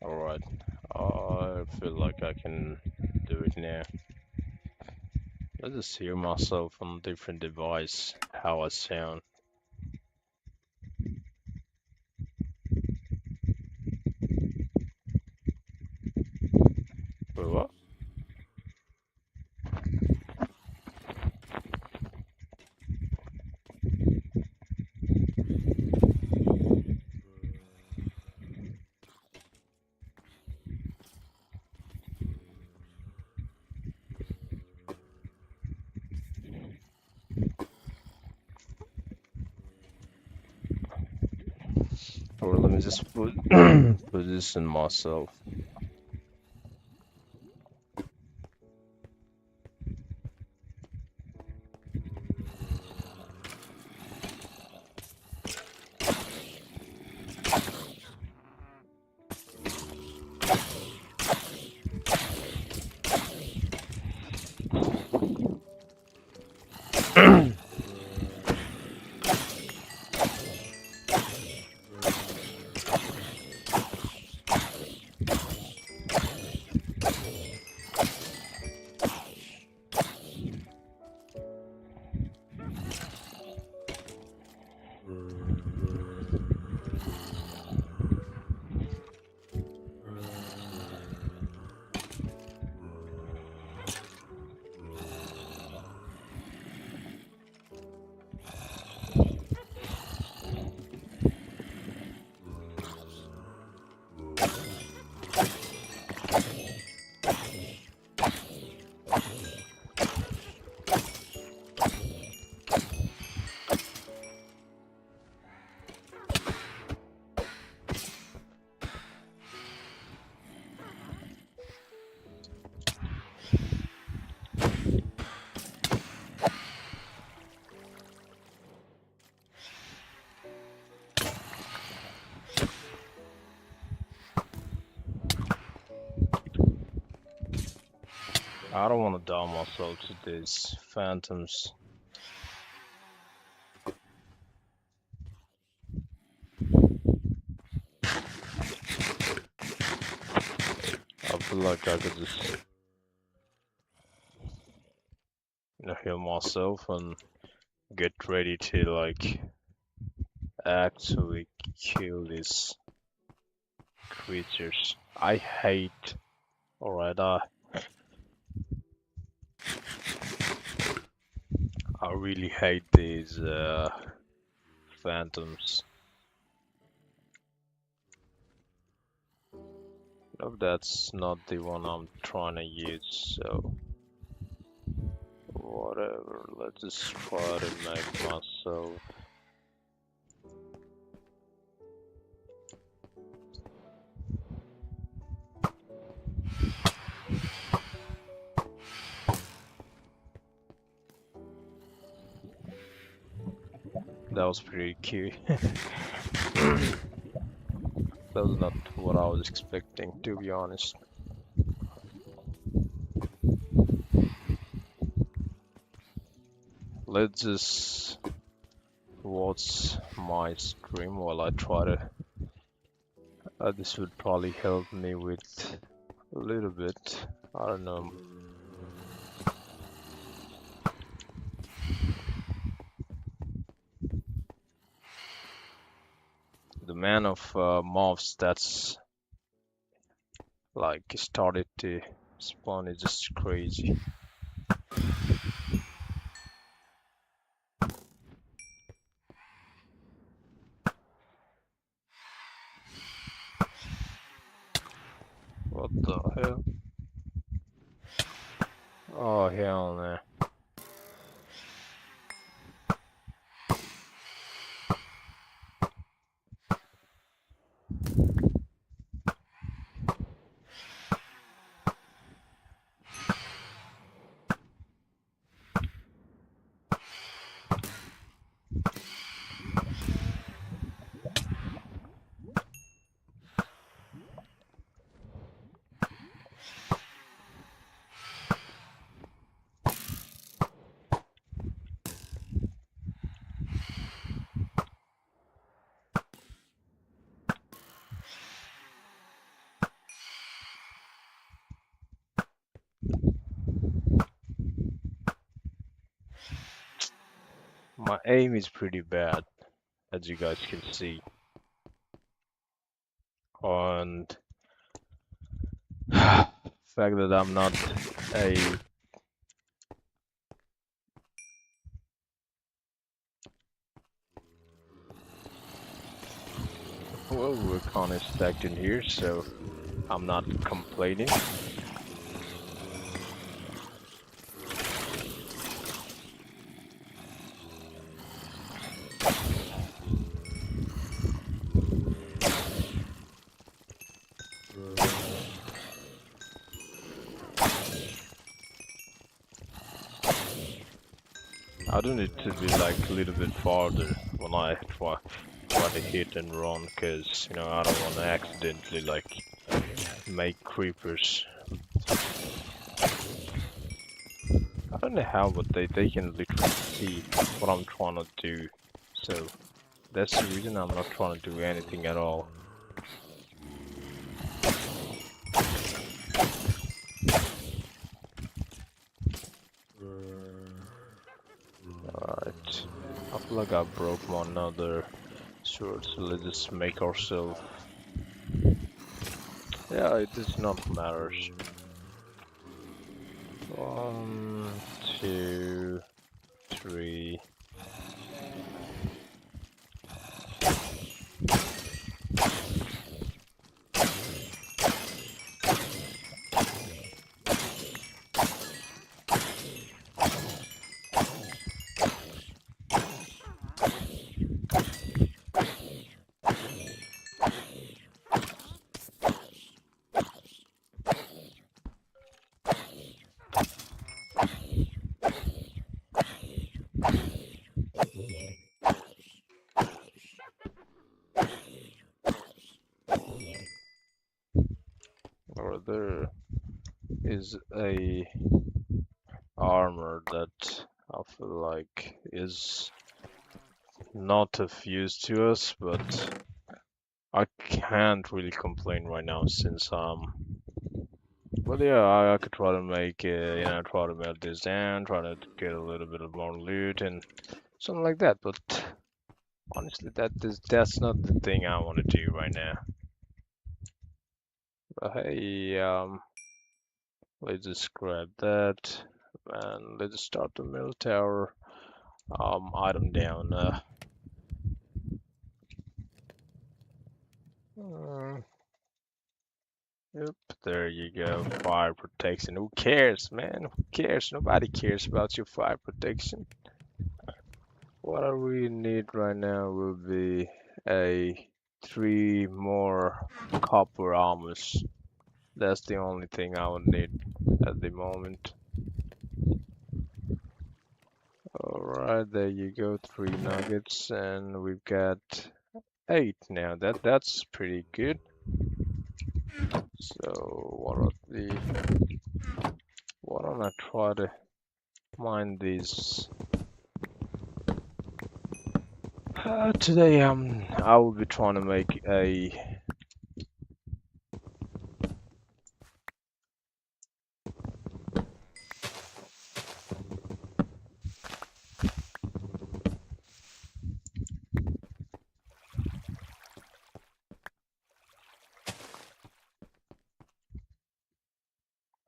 Alright, I feel like I can do it now. Let's just hear myself on a different device, how I sound. Wait, what? Or let me just put position myself. I don't want to down myself to these phantoms. I feel like I could just, heal myself and get ready to like actually kill these creatures. I hate. Alright, I really hate these phantoms. No, that's not the one I'm trying to use, so whatever. Let's just try to make myself. That was pretty cute. That was not what I was expecting, to be honest. Let's just watch my stream while I try to. This would probably help me with a little bit. I don't know. The man of mobs that's like started to spawn is just crazy. What the hell? Oh hell no. My aim is pretty bad, as you guys can see. And fact that I'm not a well, we're kind of stacked in here, so I'm not complaining. I do need to be like a little bit farther when I try to hit and run, cause you know I don't want to accidentally like make creepers. I don't know how, but they can literally see what I'm trying to do. So that's the reason I'm not trying to do anything at all. Alright. I feel like I broke my another sword, so let's just make ourselves. Yeah, it does not matter. 1, 2, 3. Or there is a armor that I feel like is not of use to us, but I can't really complain right now since but yeah, I could try to make try to melt this down, try to get a little bit of more loot and something like that. But honestly, that's not the thing I want to do right now. But hey, let's just grab that and let's start the mill tower item down. Uh, yep, there you go. Fire protection. Who cares, man? Who cares? Nobody cares about your fire protection. What I really need right now will be a 3 more copper armors. That's the only thing I would need at the moment. Alright, there you go, 3 nuggets, and we've got 8 now. That's pretty good. So why don't I try to mine these? Today I will be trying to make a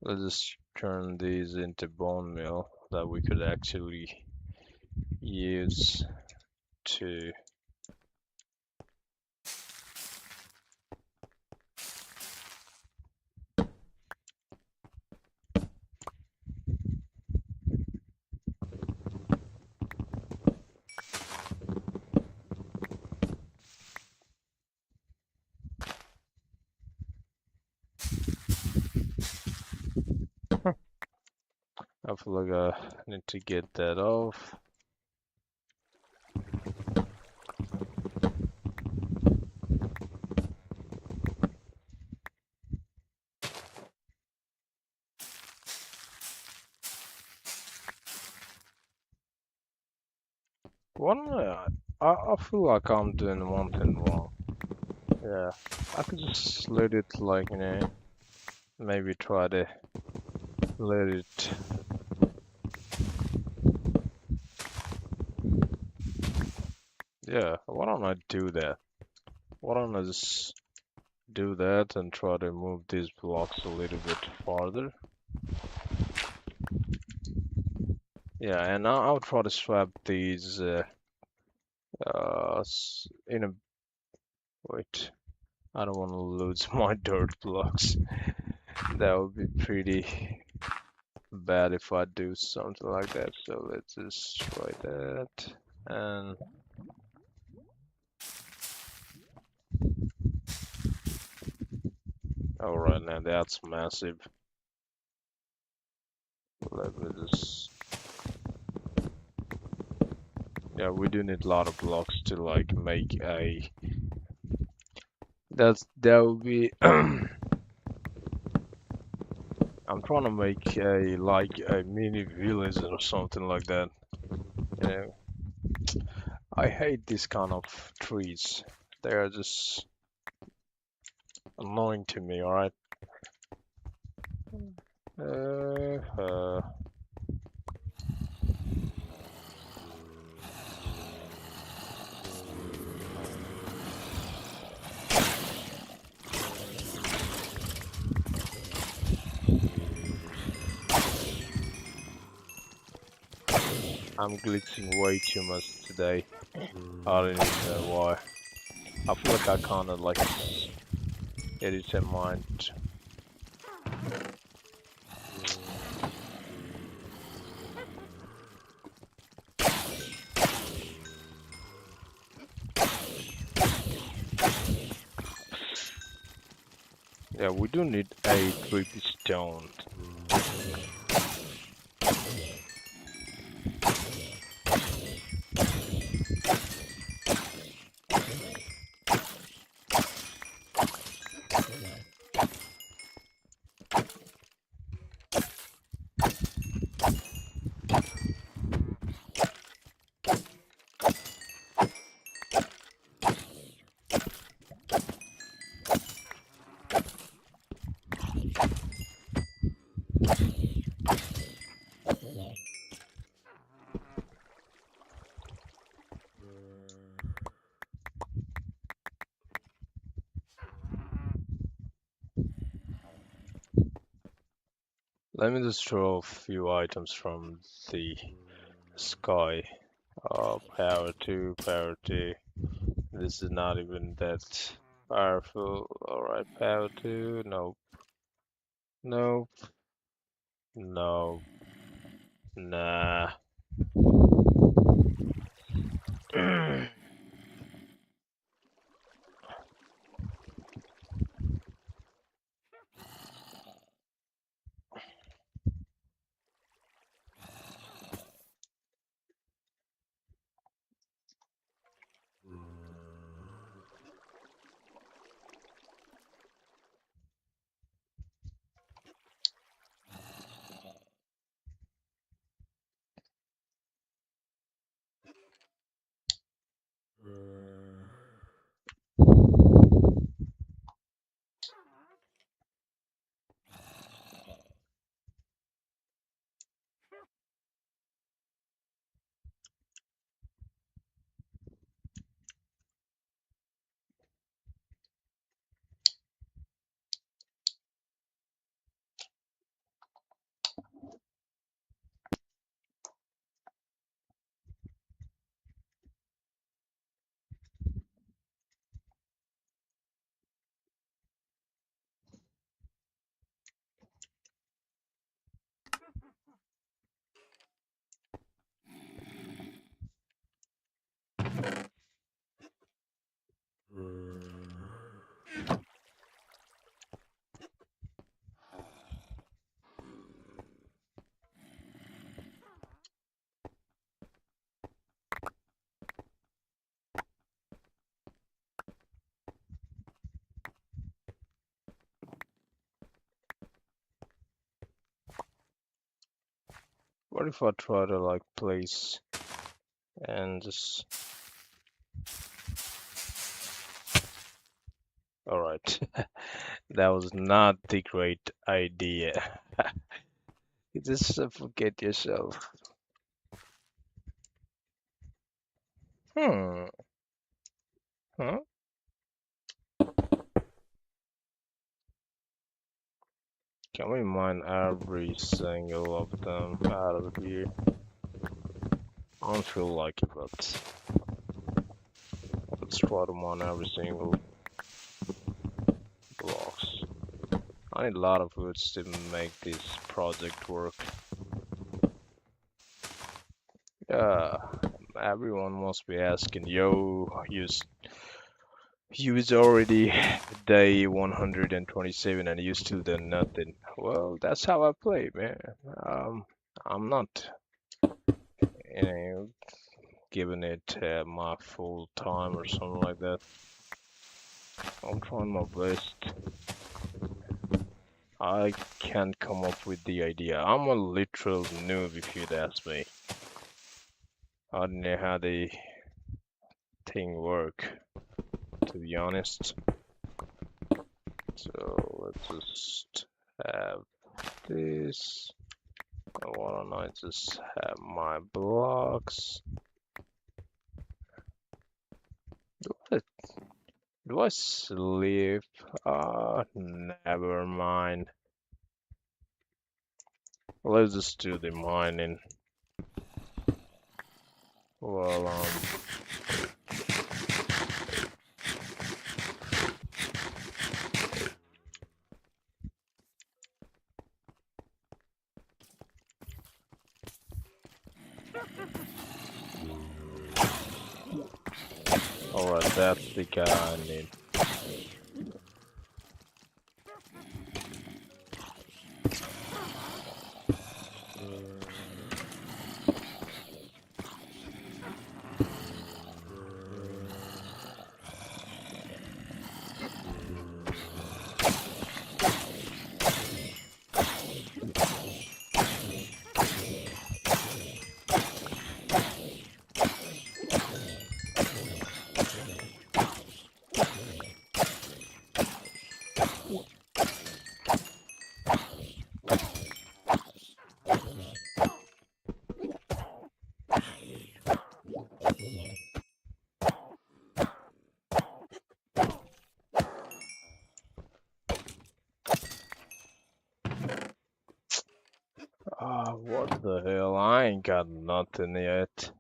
let's just turn these into bone meal that we could actually use to I feel like I need to get that off. One, I feel like I'm doing one thing wrong. Yeah, I could just let it like, maybe try to let it. Yeah, why don't I do that? Why don't I just do that and try to move these blocks a little bit farther? Yeah, and I'll try to swap these in a wait. I don't want to lose my dirt blocks. That would be pretty bad if I do something like that. So let's just try that. And all right, now that's massive. Let me just. Yeah, we do need a lot of blocks to like make a. That would be. I'm trying to make a like a mini village or something like that. You know, I hate this kind of trees. They are just annoying to me. All right. Uh, uh, I'm glitching way too much today. I don't even know why. I feel like I kind of like edit in mind. Yeah, we do need a creepy stone. Let me just throw a few items from the sky. Power 2, power 2. This is not even that powerful. Alright, power 2. Nope. Nope. No. Nah. What if I try to like place and just... Alright, that was not the great idea. You just suffocate yourself. Hmm. Huh? Can we mine every single of them out of here? I don't feel like it, but let's try to mine every single blocks. I need a lot of woods to make this project work. Yeah, everyone must be asking, yo, you is already day 127 and you still done nothing. Well, that's how I play, man. I'm not, you know, giving it my full time or something like that. I'm trying my best. I can't come up with the idea. I'm a literal noob if you'd ask me. I don't know how the thing work, to be honest. So let's just have this. Why don't I just have my blocks? Do I, do I sleep? Never mind. Let's just do the mining. Well, alright, that's the guy I need. What the hell? I ain't got nothing yet.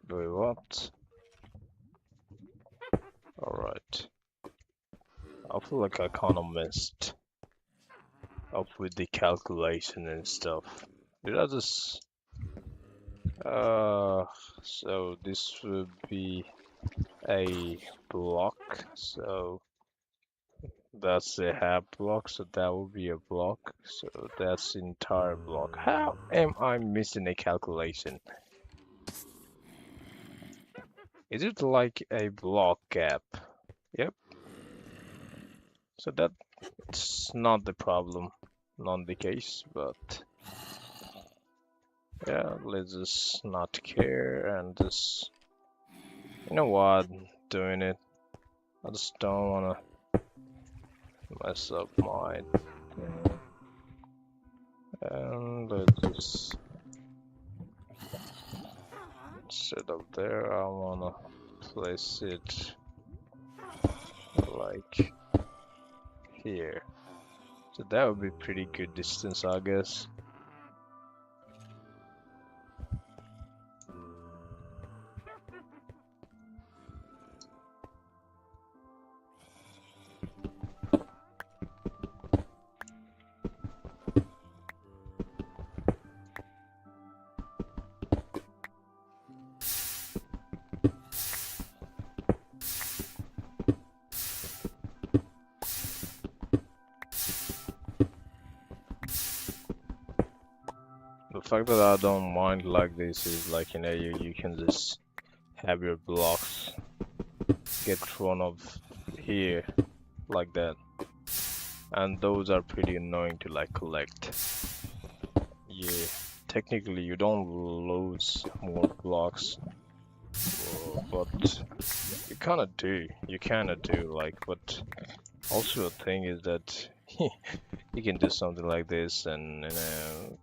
Wait, what? Alright. I feel like I kinda messed up with the calculation and stuff. Did I just... so this would be a block, so that's a half block, so that would be a block, so that's the entire block. How am I missing a calculation? Is it like a block gap? Yep. So that's not the problem, not the case, but Yeah, let's just not care and just, you know what, doing it. I just don't wanna mess up my thing. And let's just set up there. I wanna place it like here. So that would be pretty good distance, I guess. The fact that I don't mind like this is like, you know, you can just have your blocks get thrown off here like that. And those are pretty annoying to like collect. Yeah, technically you don't lose more blocks, but you kind of do. You kind of do, like, but also the thing is that you can do something like this and, you know,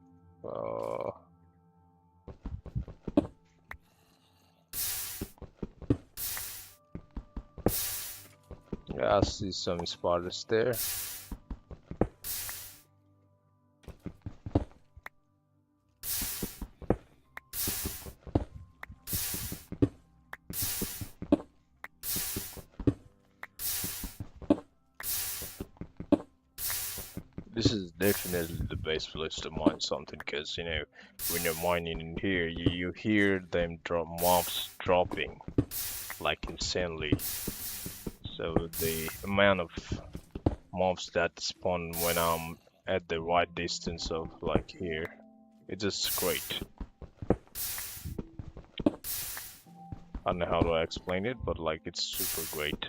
yeah, I see some spiders there. This is definitely the best place to mine something, because, you know, when you're mining in here, you hear them drop mobs dropping like insanely. So the amount of mobs that spawn when I'm at the right distance of like here, it's just great. I don't know how to explain it, but like it's super great.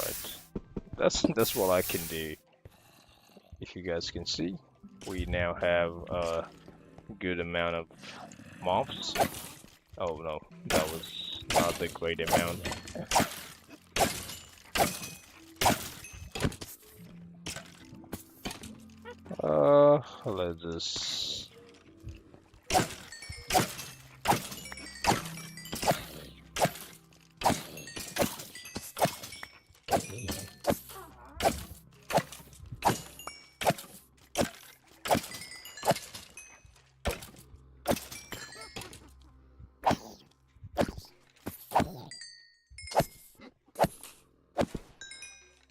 Right. That's what I can do. If you guys can see, we now have a good amount of mobs. Oh no, that was not the great amount. Let's just.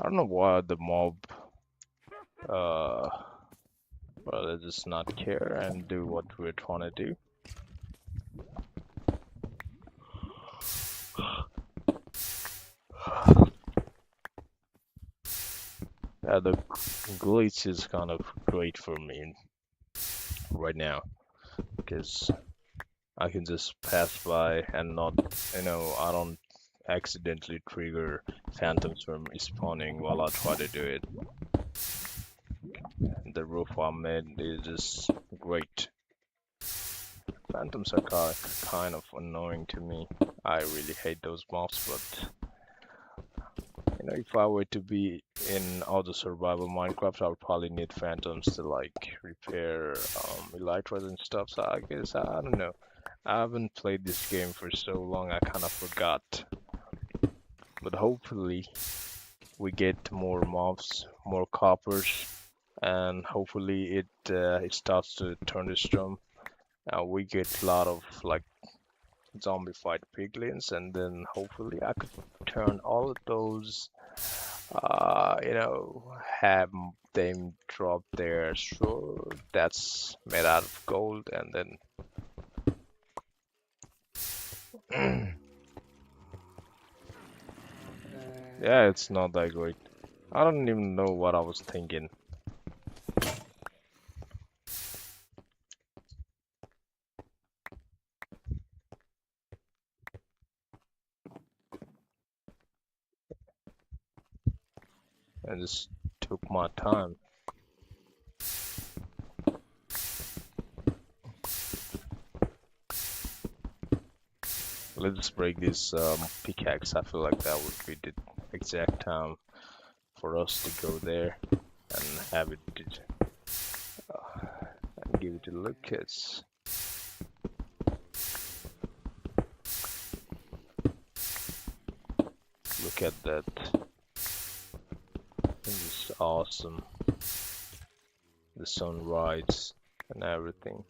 I don't know why the mob. Uh, well, let's just not care and do what we're trying to do. The glitch is kind of great for me right now because I can just pass by and not, you know, I don't accidentally trigger phantoms from spawning while I try to do it. The roof I made is just great. Phantoms are kind of annoying to me. I really hate those mobs, but you know, if I were to be in other survival Minecraft, I would probably need phantoms to like repair elytras and stuff. So I guess I don't know. I haven't played this game for so long, I kind of forgot. But hopefully we get more mobs, more coppers, and hopefully it starts to turn the storm. We get a lot of like zombified piglins, and then hopefully I could turn all of those, you know, have them drop their sword that's made out of gold, and then yeah, it's not that great. I don't even know what I was thinking. I just took my time. Let's break this pickaxe. I feel like that would be the exact time for us to go there and have it and give it a look. Look at that. This is awesome. The sunrise and everything.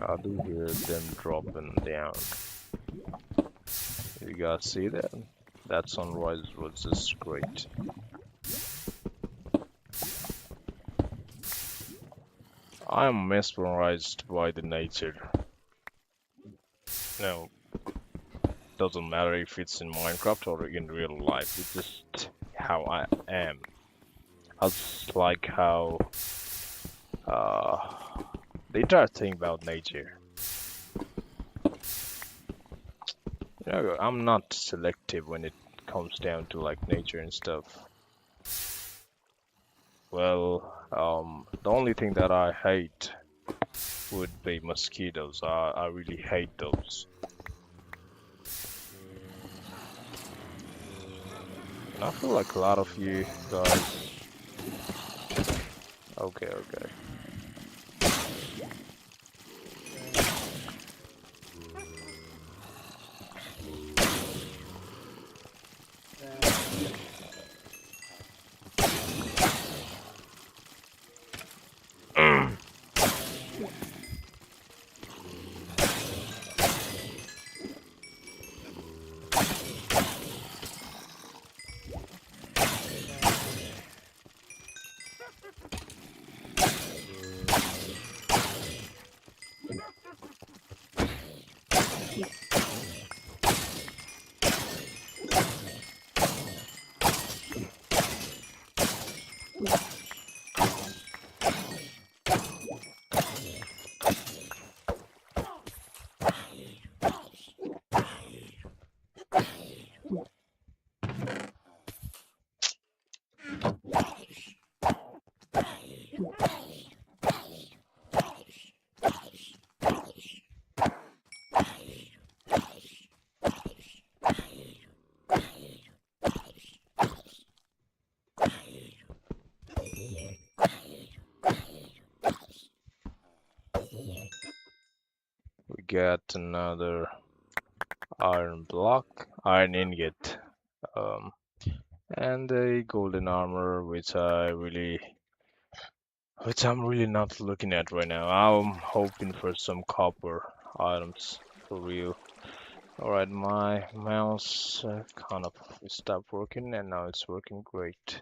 I do hear them dropping down. You guys see that? That sunrise was just great. I am mesmerized by the nature. Now, doesn't matter if it's in Minecraft or in real life. It's just how I am. I just like how the entire thing about nature. You know, I'm not selective when it comes down to like nature and stuff. Well, the only thing that I hate would be mosquitoes. I really hate those. And I feel like a lot of you guys. Okay, okay. We got another iron block, iron ingot, um, and a golden armor, which I'm really not looking at right now. I'm hoping for some copper items for real. Alright, my mouse kind of stopped working and now it's working great.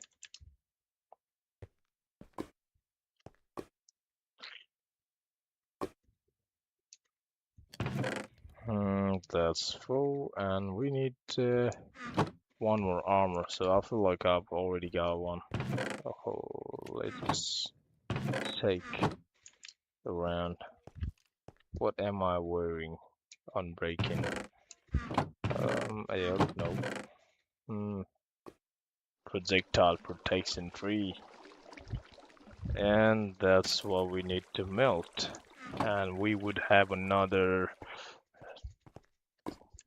That's full, and we need one more armor, so I feel like I've already got one. Oh, let's take around. What am I wearing? Unbreaking. Yeah, no. Hmm, projectile protection 3. And that's what we need to melt. And we would have another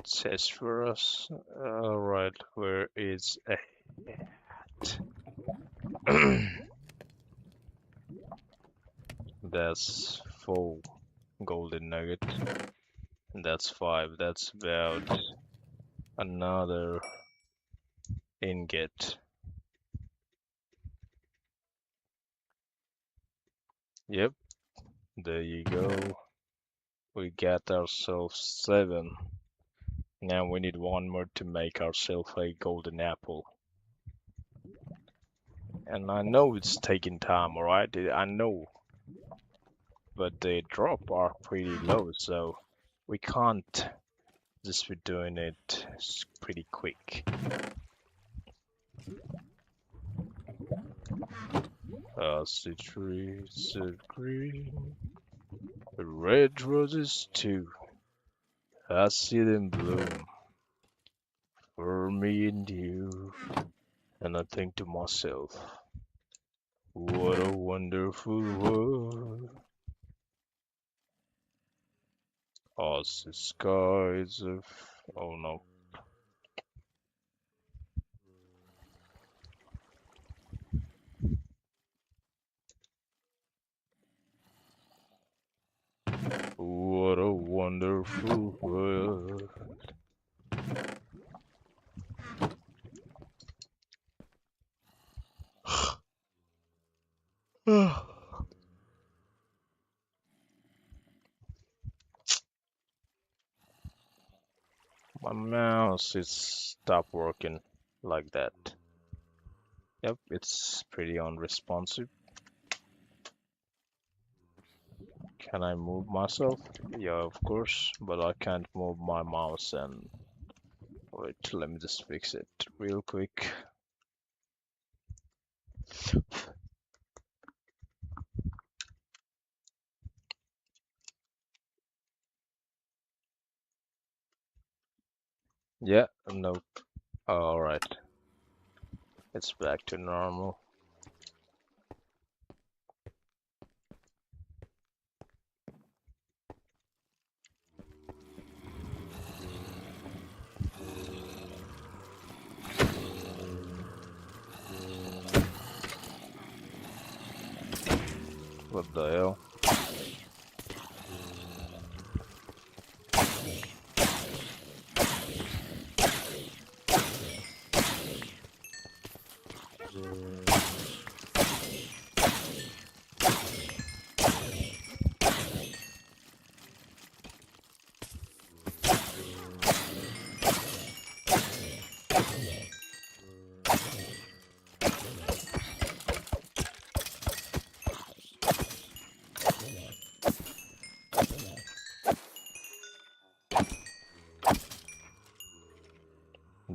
chest for us. Alright, where is it? That's 4 golden nugget. And that's 5. That's about another ingot. Yep, there you go. We got ourselves 7. Now we need one more to make ourselves a golden apple. And I know it's taking time, alright? I know. But the drop are pretty low, so we can't just be doing it pretty quick. Citrus, green, red roses too. I see them bloom. for me and you. And I think to myself, what a wonderful world. Us skies of. Oh no. What a wonderful world. My mouse is stopped working like that. Yep, it's pretty unresponsive. Can I move myself? Yeah, of course, but I can't move my mouse and wait, let me just fix it real quick. Yeah, no. All right, it's back to normal. What the hell?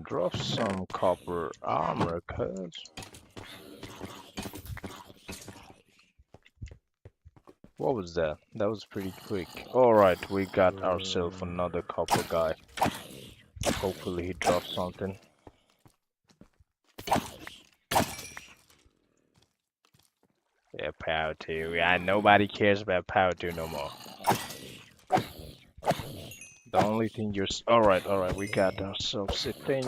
Drop some copper armor, cuz. What was that? That was pretty quick. Alright, we got ourselves another copper guy. Hopefully he drops something. Yeah, power 2. Yeah, nobody cares about power 2 no more. The only thing you're... Alright, we got ourselves a thing.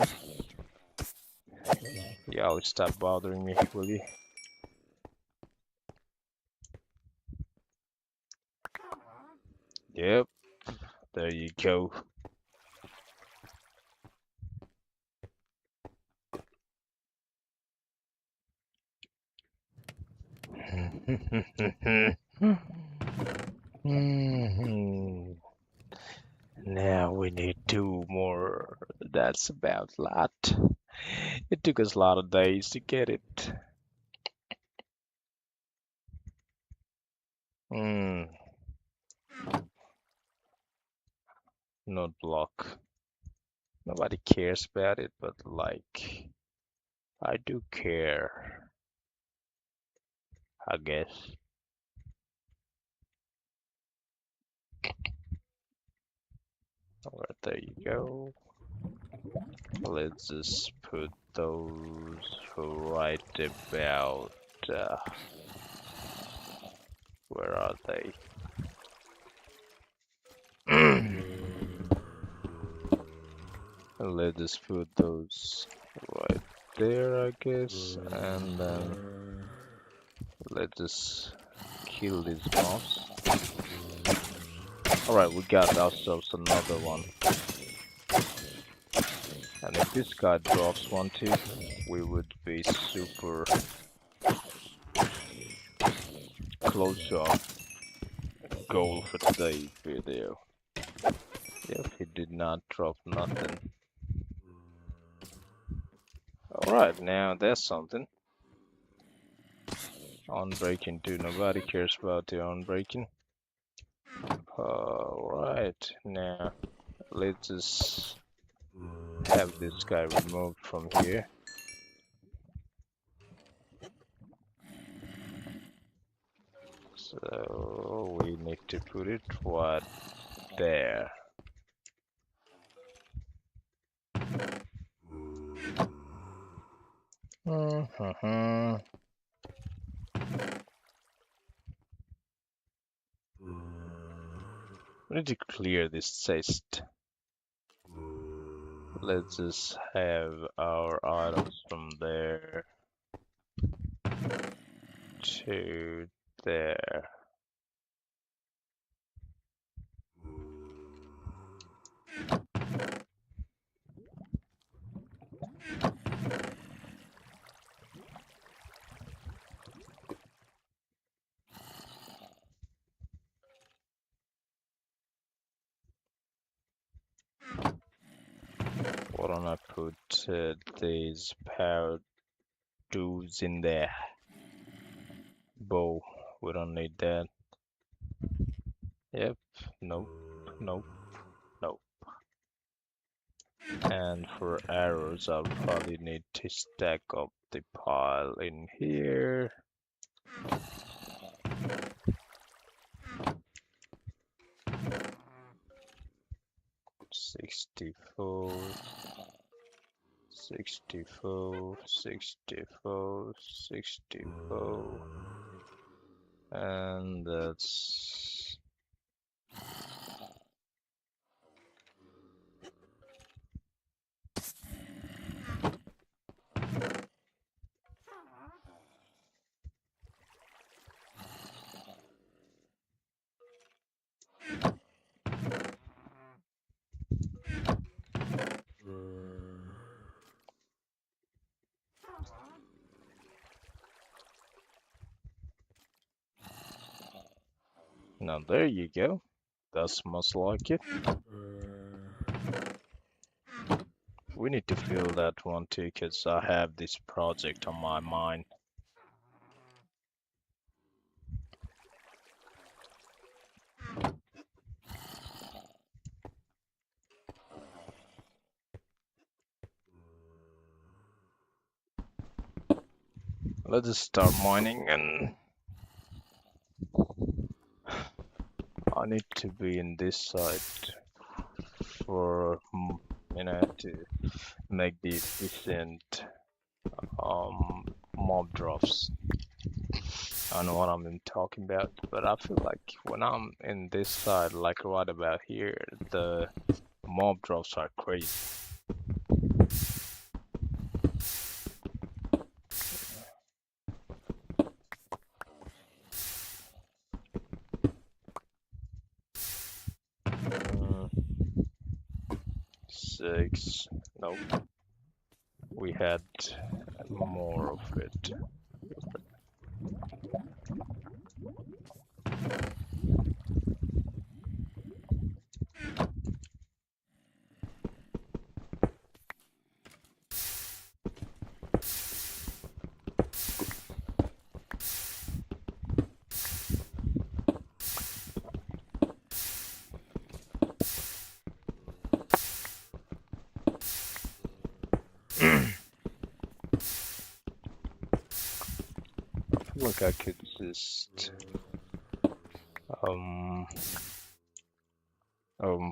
Y'all stop bothering me, will you? Yep, there you go. Now we need 2 more. That's about a lot. It took us a lot of days to get it. Hmm, not block. Nobody cares about it, but like, I do care, I guess. Alright, there you go. Let's just put those right about, where are they? Let's just put those right there, I guess, and then let's just kill these mobs. Alright, we got ourselves another one. And if this guy drops one too, we would be super close to our goal for today's video. Yep, he did not drop nothing. Alright, now that's something. Unbreaking too, nobody cares about the unbreaking. Alright, now let's just have this guy removed from here. So we need to put it right there. We need to clear this chest. Let's just have our items from there to there. Why don't I put these power tools in there? Bow, we don't need that. Yep, nope, nope, nope. And for arrows, I'll probably need to stack up the pile in here. "64, 64, 64, 64, and that's now there you go. That's most like it. We need to fill that one too, because I have this project on my mind. Let's just start mining, and I need to be in this side for to make the efficient mob drops. I know what I'm talking about, but I feel like when I'm in this side, like right about here, the mob drops are crazy. Six, nope. We had more of it. Like I could just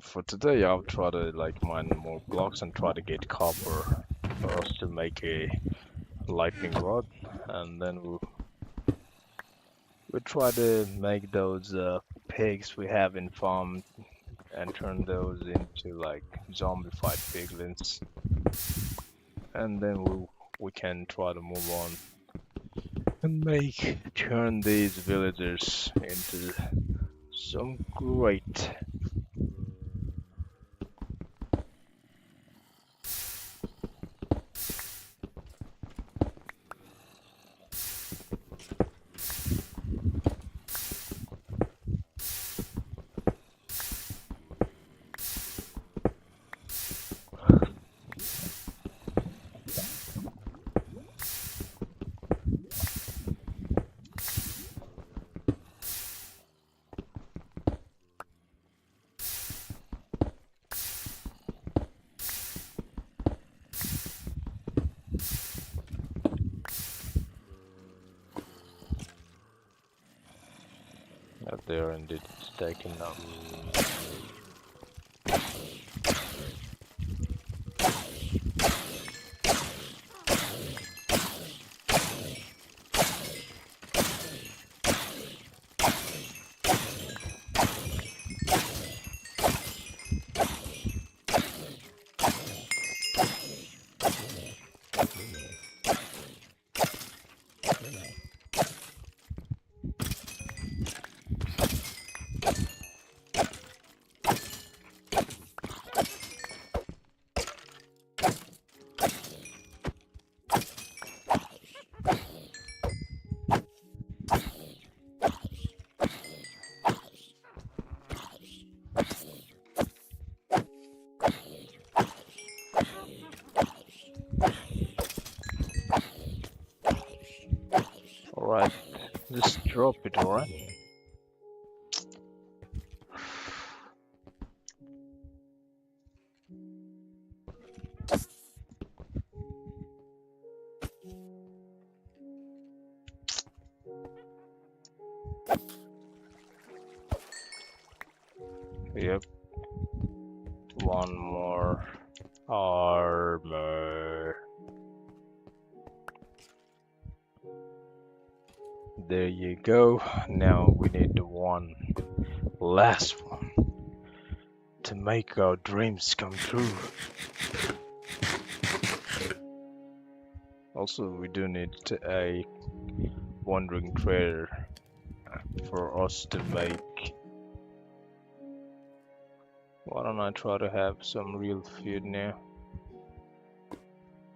for today I'll try to like mine more blocks and try to get copper for us to make a lightning rod, and then we'll try to make those pigs we have in farm and turn those into like zombified piglins, and then we can try to move on and turn these villagers into some great out there, and it's taken up. drop it, alright? Yep. One more armor. There you go. Now we need the one last one to make our dreams come true. Also, we do need a wandering trader for us to make. Why don't I try to have some real food now?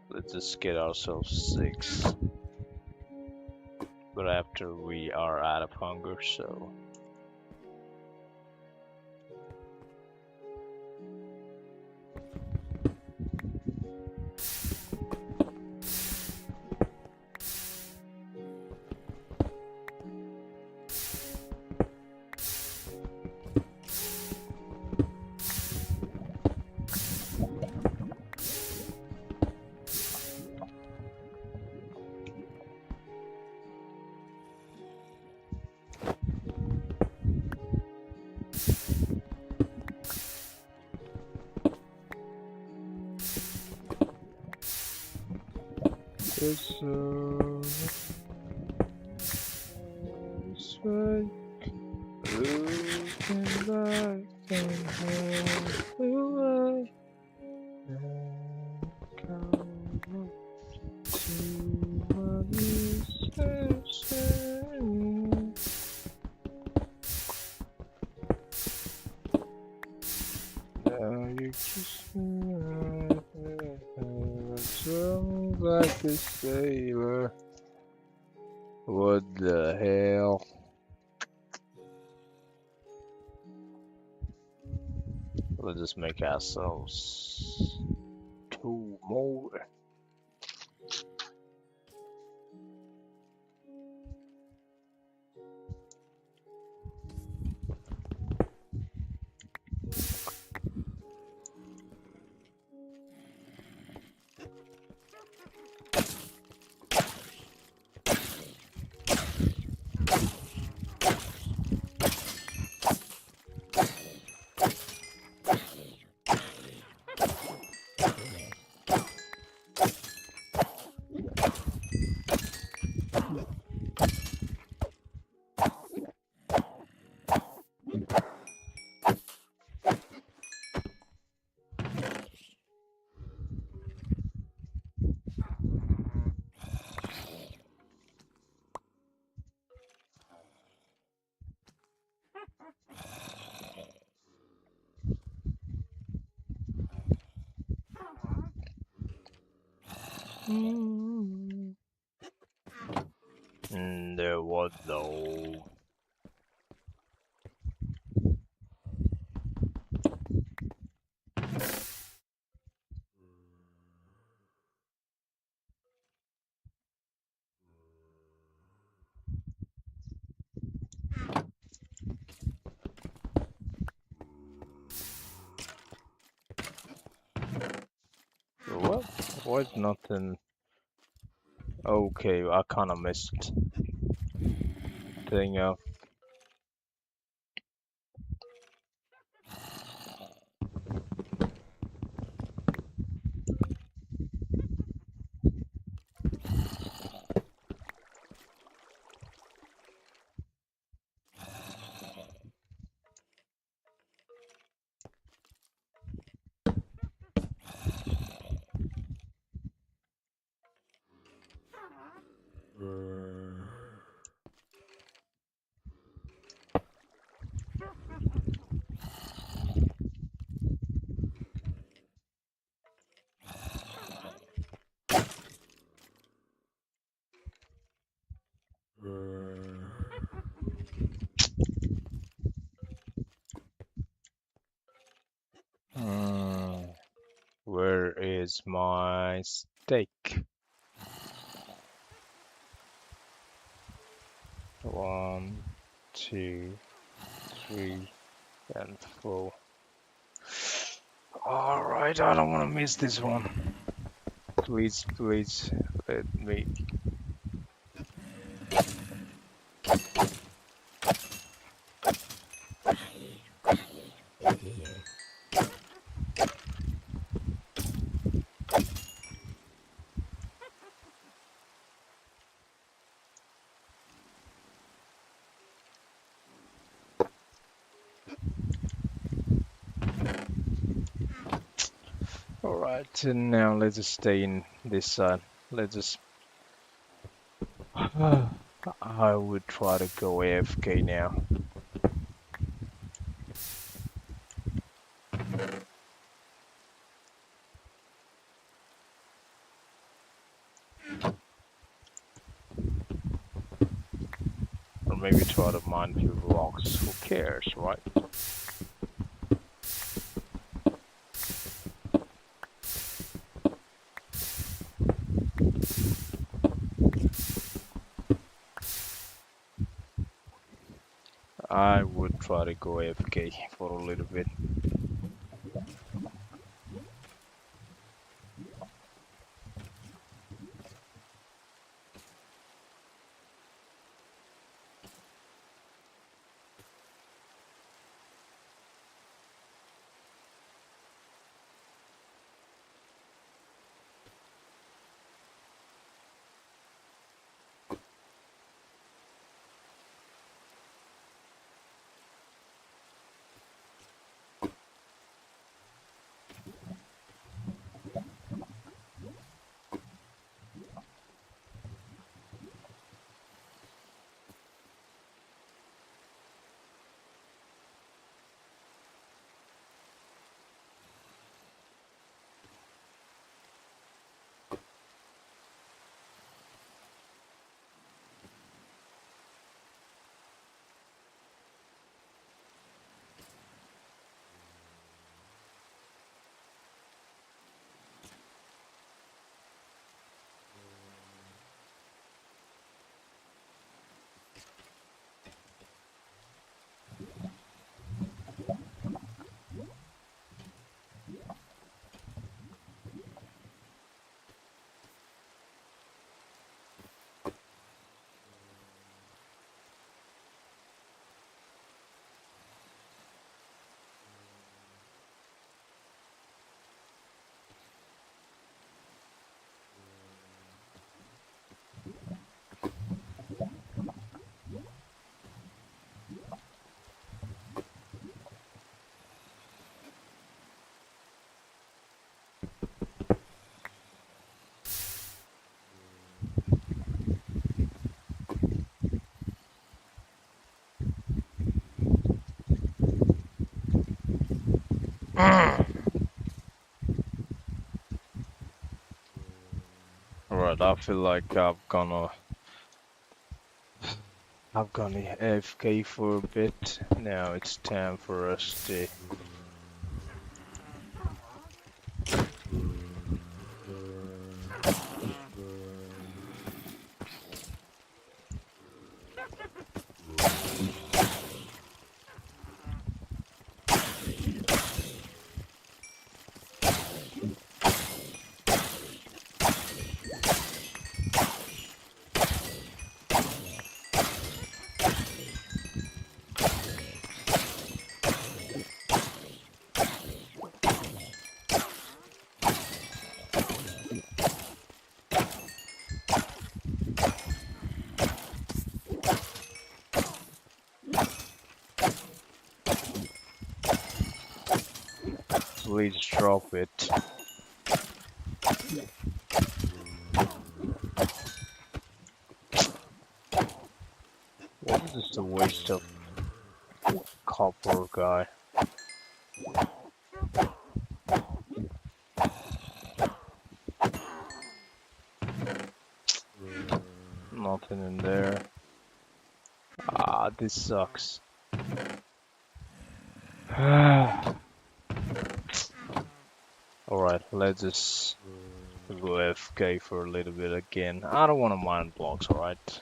Let's just get ourselves 6. But after we are out of hunger, so. This way, looking back and away, and come to what is saying. Now you kiss me, sounds like a sailor. What the hell? Let's just make ourselves 2 more. What though? What? Why's nothing? Okay, I kinda missed thing up. Where is my steak? Well, 1, 2, 3, and 4. Alright, I don't want to miss this one. Please, please, let me. Alright, and now let's just stay in this side. Let's just. I would try to go AFK now. Or maybe try to mine a few blocks. Who cares, right? I would try to go AFK for a little bit. Alright, I feel like I've gone AFK for a bit. Now it's time for us to. Please drop it. What is this a waste of copper guy? Nothing in there. Ah, this sucks. Alright, let's just go AFK for a little bit again. I don't want to mine blocks, alright?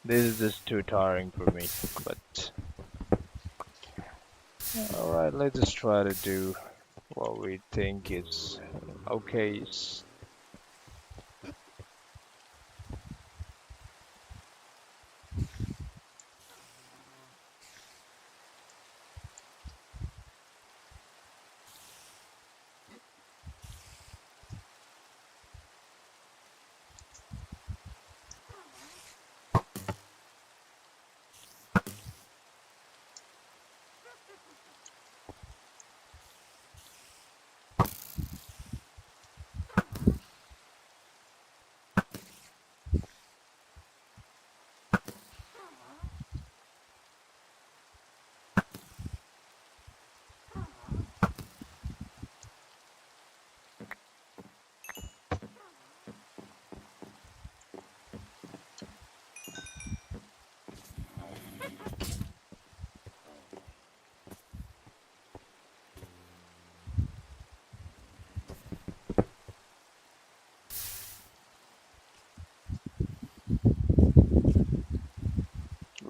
This is just too tiring for me. But alright, let's just try to do what we think is okay.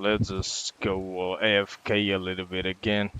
Let's just go AFK a little bit again.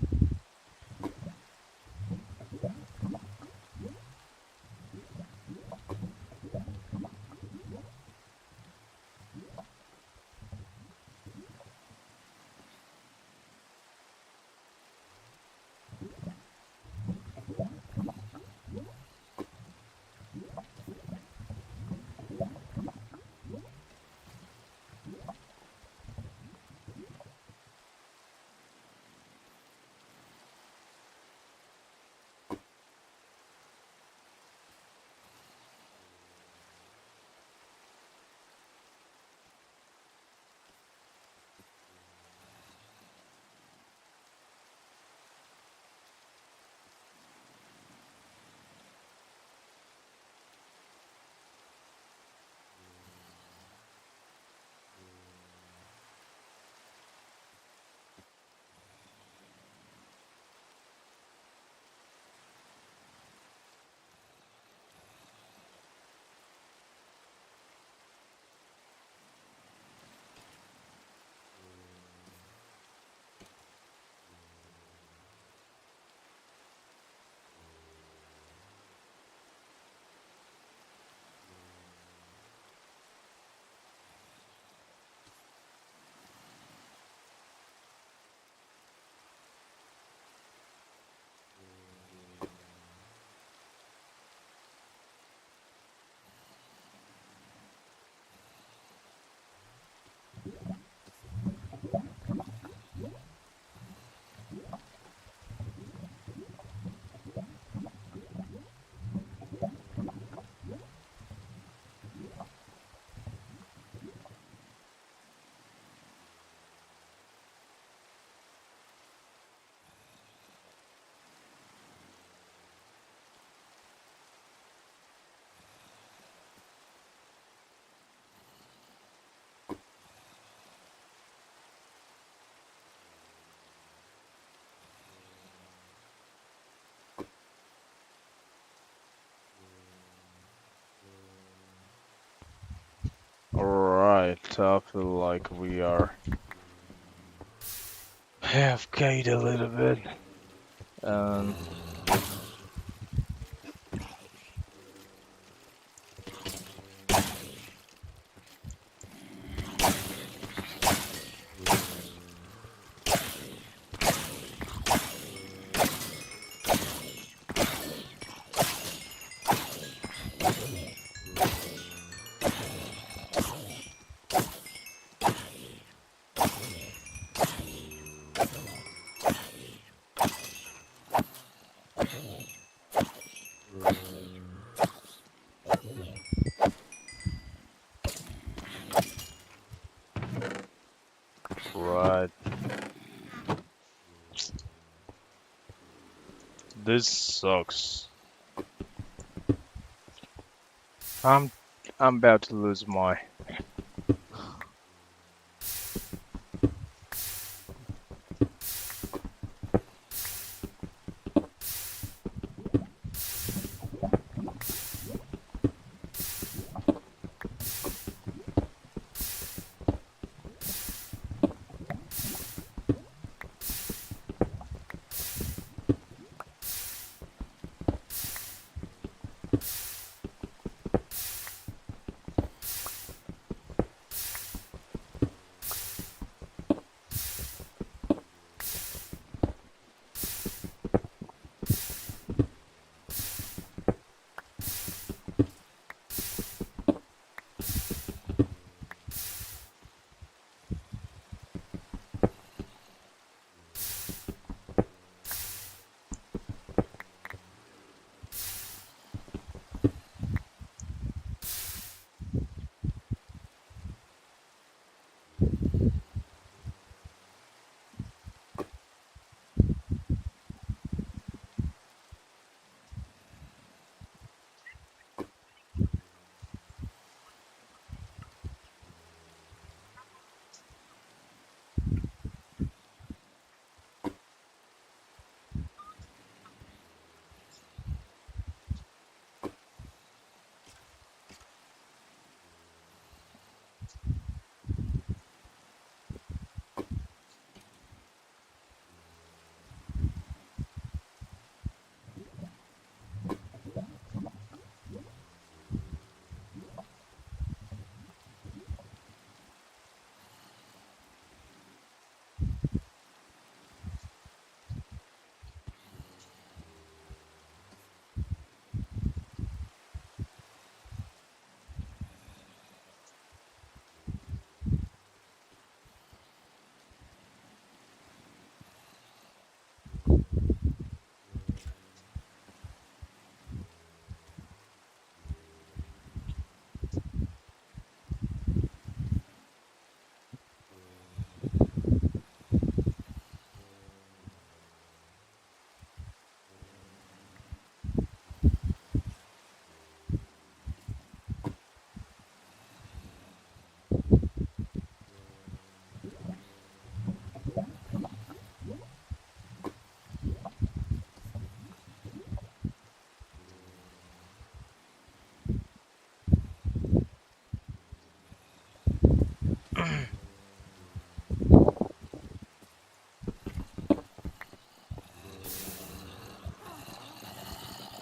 Alright, I feel like we are AFK'd a little bit. Um, right. This sucks. I'm I'm about to lose my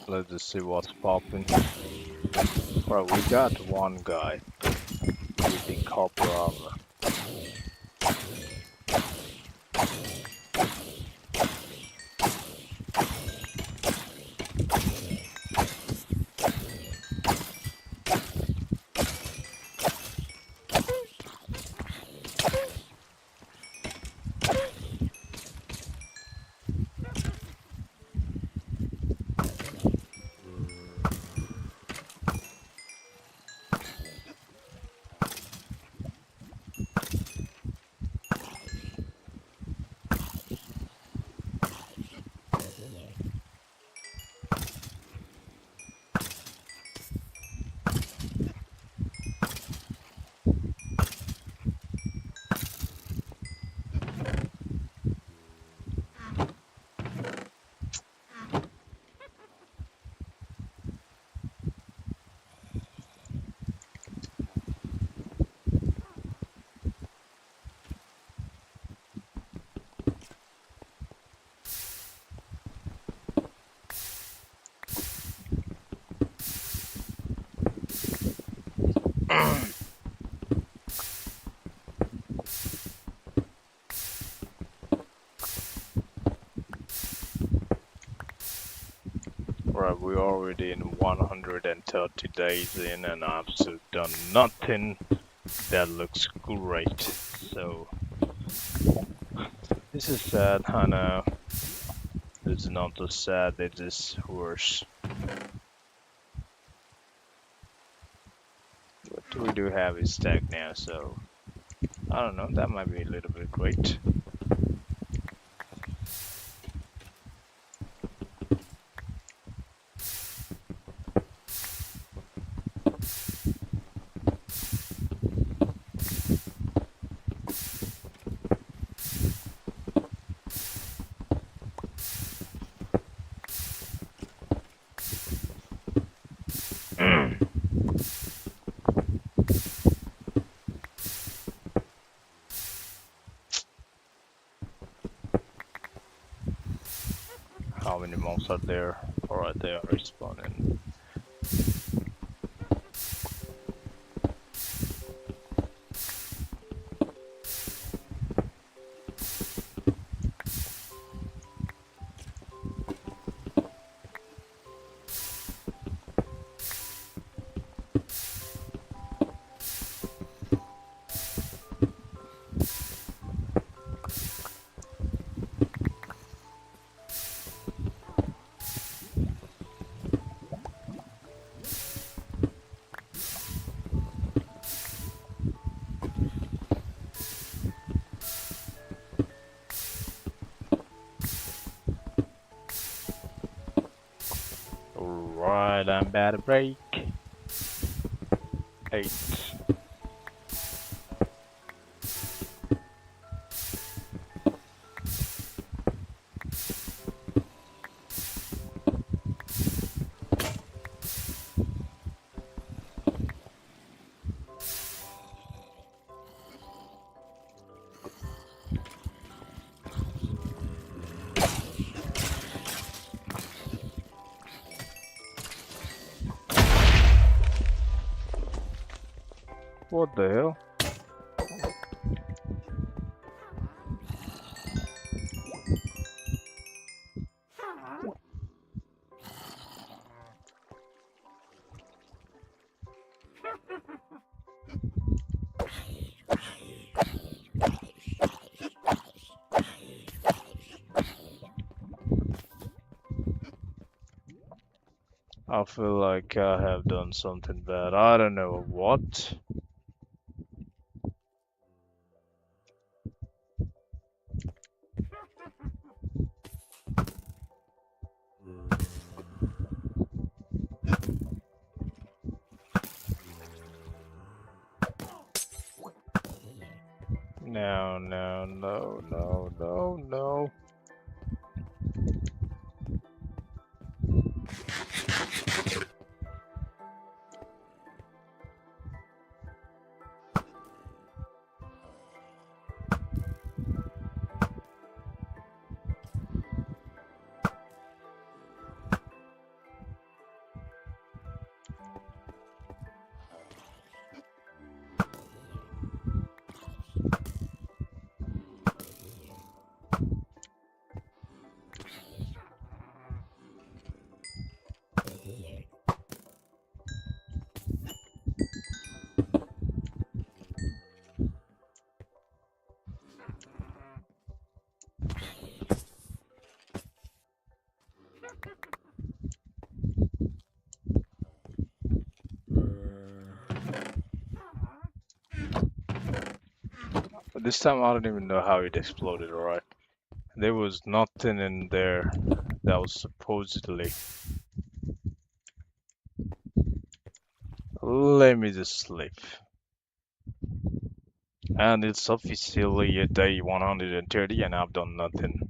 Let's just see what's popping. Well, we got one guy using copper armor. Right, we're already in 130 days in and I've still done nothing that looks great. So, this is sad, I know. This is not so sad, it is worse. But we do have a stack now, so I don't know, that might be a little bit great. How many monks are there? Alright, they are respawning. Alright, I'm about to break. 8. What the hell? I feel like I have done something bad. I don't know what. No, no, no, no, no, no. But this time I don't even know how it exploded, alright? There was nothing in there that was supposedly. Let me just sleep. And it's officially a day 130 and I've done nothing.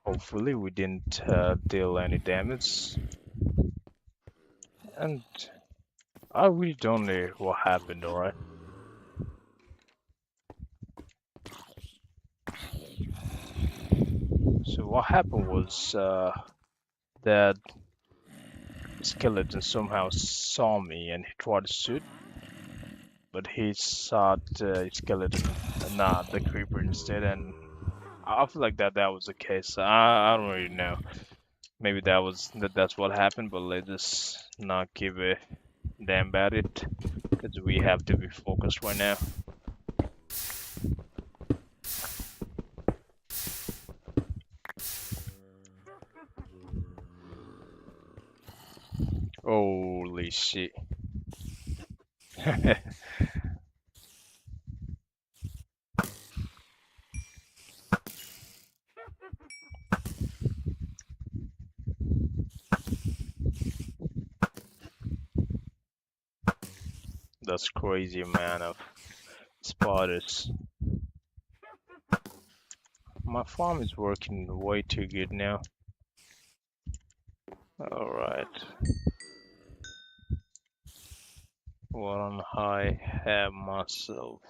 Hopefully we didn't deal any damage. And I really don't know what happened, alright? So what happened was that skeleton somehow saw me and he tried to shoot, but he shot skeleton, not the creeper instead. And I feel like that was the case. I don't really know. Maybe that's what happened, but let's just not give a damn about it because we have to be focused right now. Holy shit. That's crazy amount of spiders. My farm is working way too good now. Alright. What on I have myself?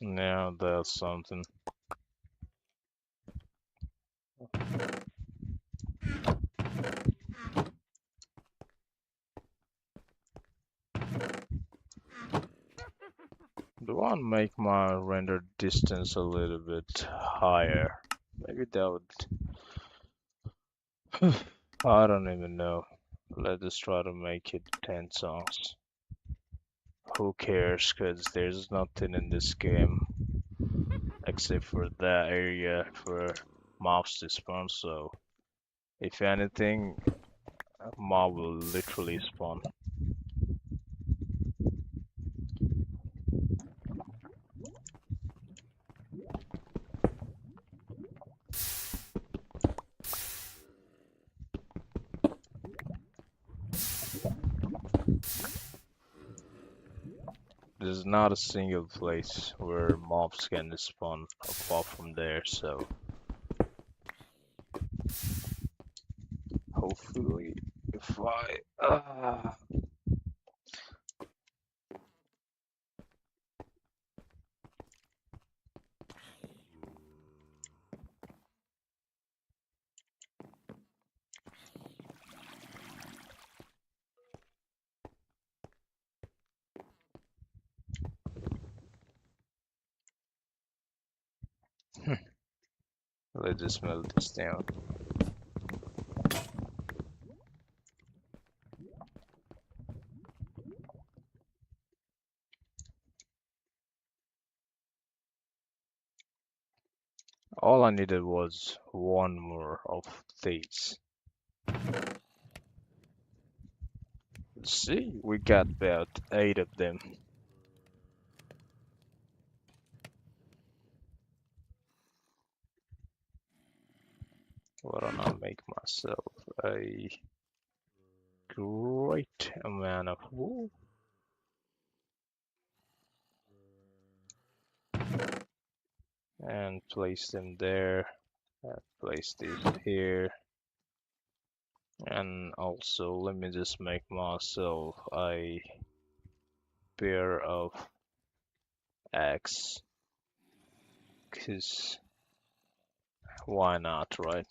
Now that's something. Do I want to make my render distance a little bit higher? Maybe that would. I don't even know. Let us try to make it 10 songs. Who cares? Because there's nothing in this game except for that area for mobs to spawn. So, if anything, a mob will literally spawn. There's not a single place where mobs can spawn apart from there, so hopefully if I let's just melt this down. All I needed was one more of these. See, we got about 8 of them. Why don't I make myself a great amount of wool? And place them there. Place this here. And also, let me just make myself a pair of axe. Cause why not, right?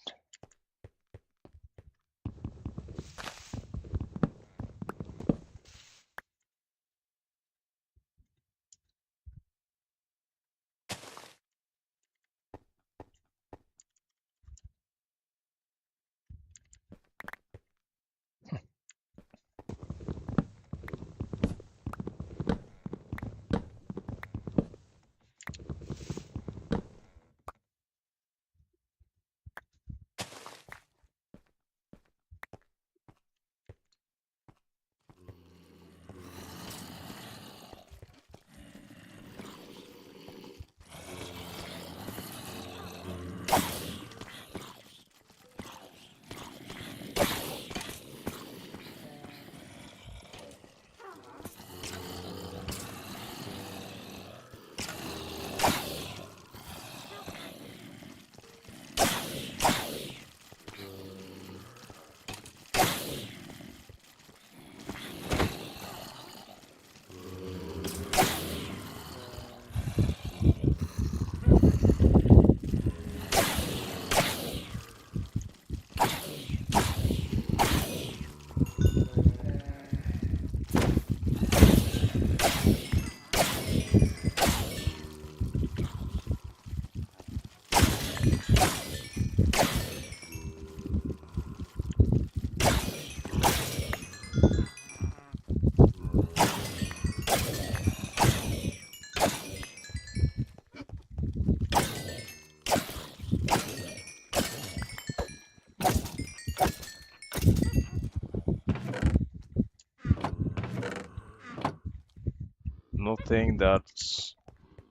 Nothing that's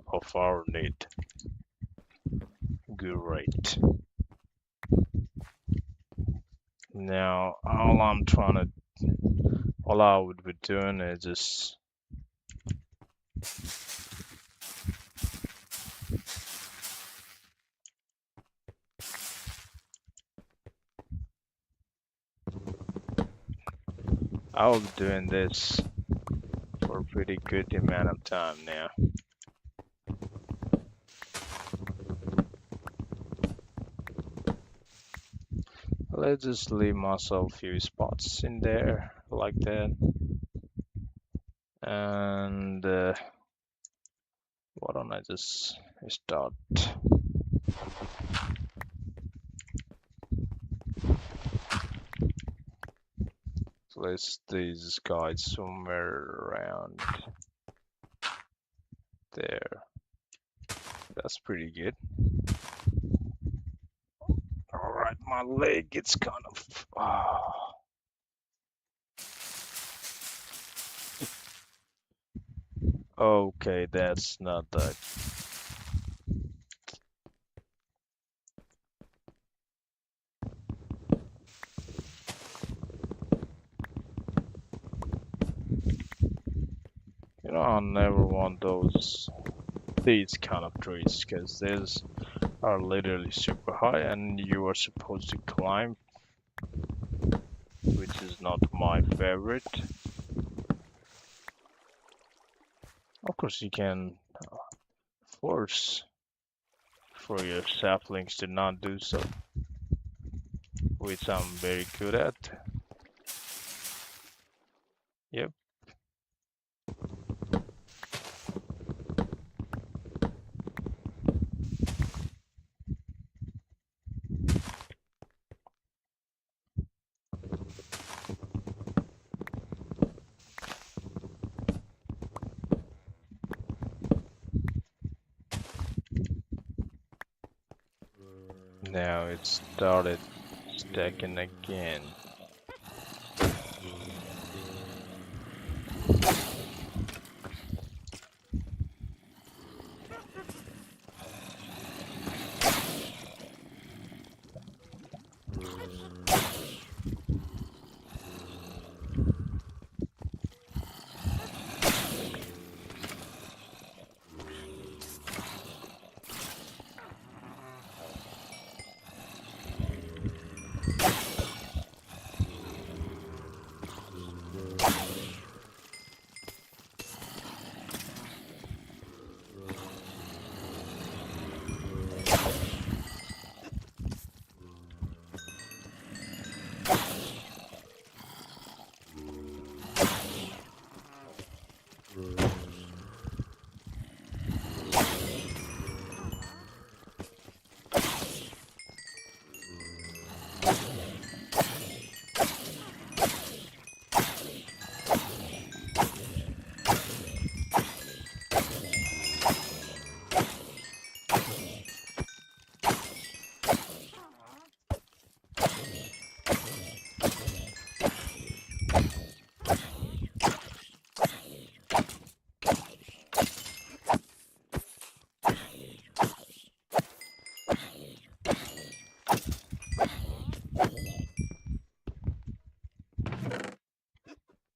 of our need. Great. Now, all I would be doing is just I'll be doing this for a pretty good amount of time now. Let's just leave myself a few spots in there like that. And why don't I just start place these guys somewhere around there. That's pretty good. All right, my leg it's kind of okay, that's not that. You know, I never want these kind of trees because these are literally super high and you are supposed to climb, which is not my favorite. Of course, you can force for your saplings to not do so, which I'm very good at. Yep. Now it started stacking again.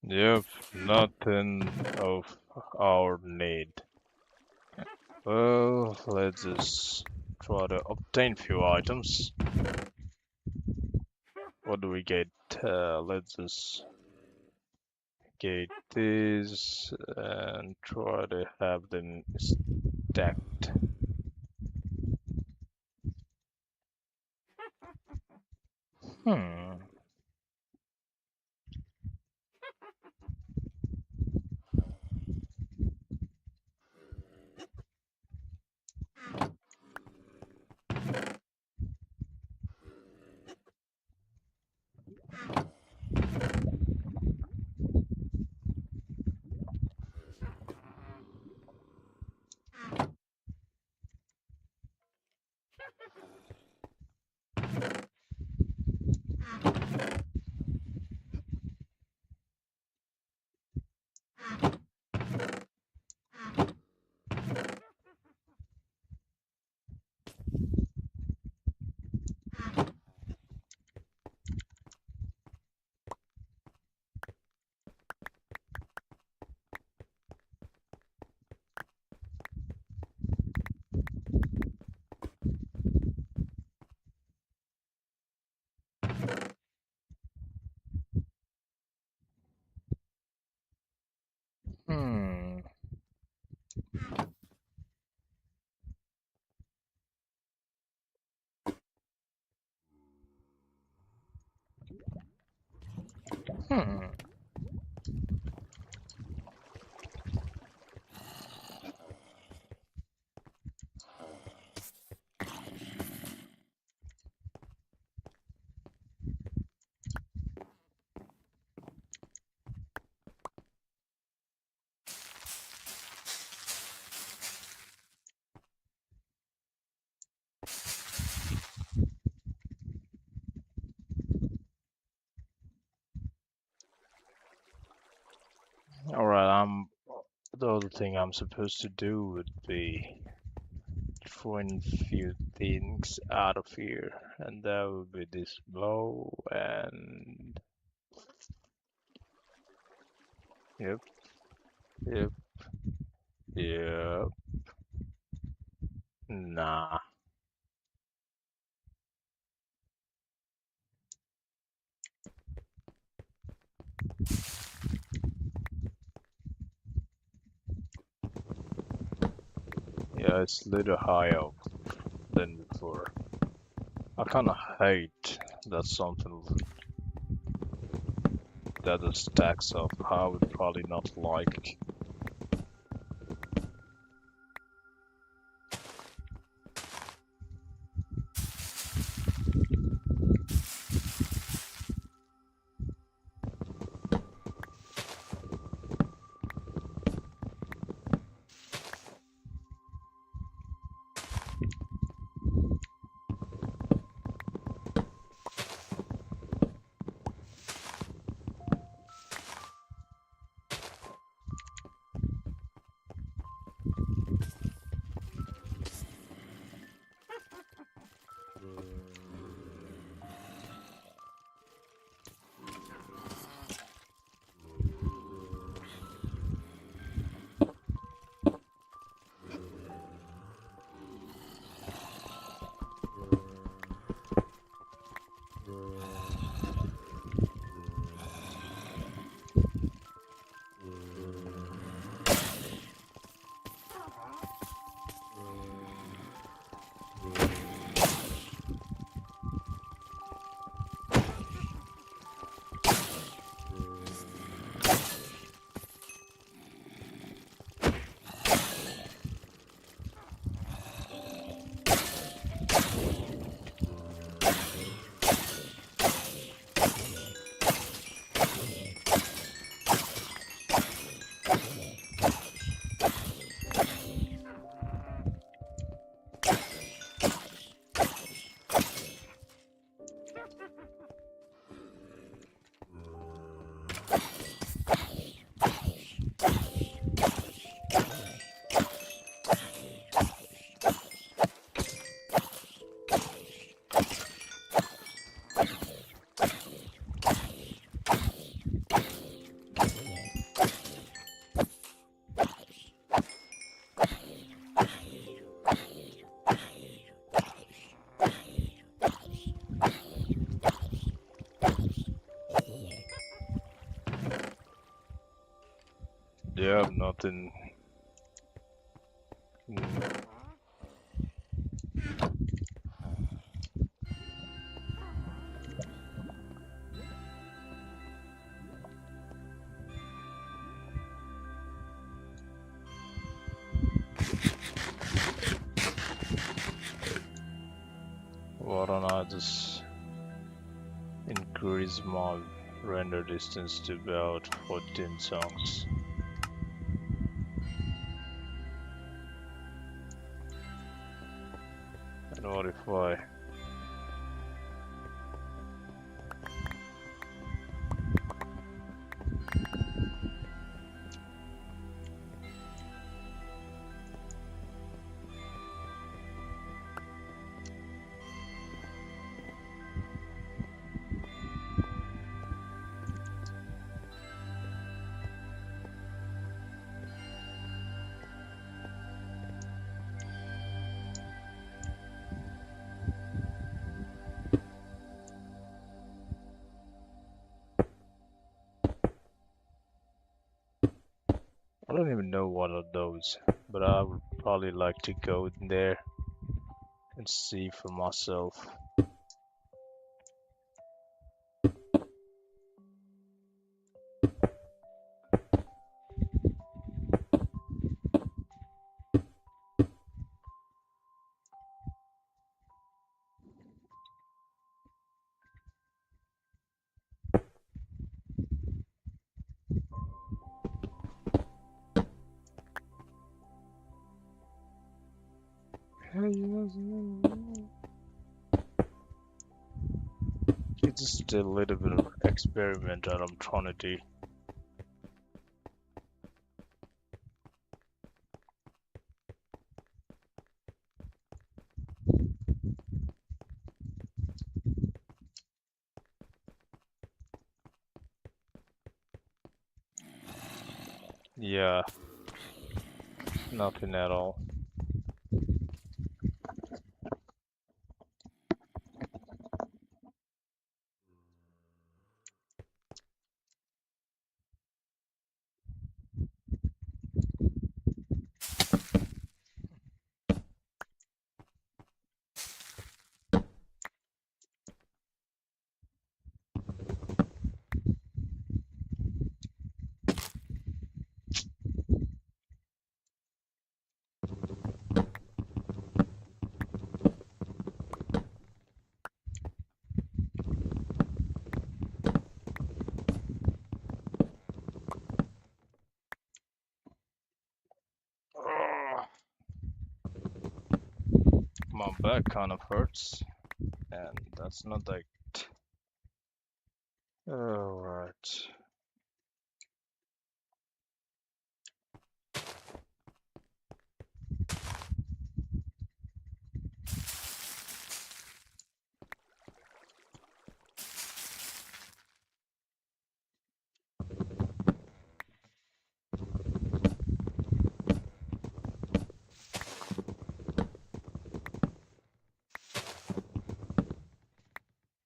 Yep, nothing of our need. Well, let's just try to obtain few items. What do we get? Let's just get this and try to have them stacked. Hmm. Hmm. The other thing I'm supposed to do would be throwing few things out of here, and that would be this bow and yep, yep, yep. Nah, yeah, it's a little higher than before. I kind of hate that something that the stacks up. I would probably not like. Yeah, nothing. Why don't I just increase my render distance to about 14 songs? And what if I I don't even know what are those, but I would probably like to go in there and see for myself. It's just a little bit of experiment that I'm trying to do. Yeah, nothing at all. Ugh, my back kind of hurts, and that's not like. Alright.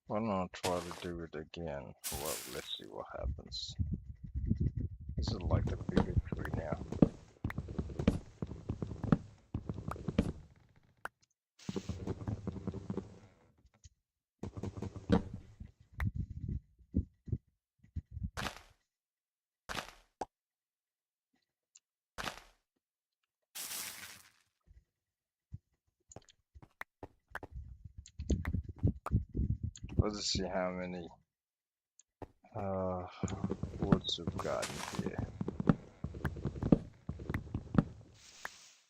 Why not try to do it again? Well, let's see what happens. This is like the bigger tree now. Let's see how many uh woods we've got in here.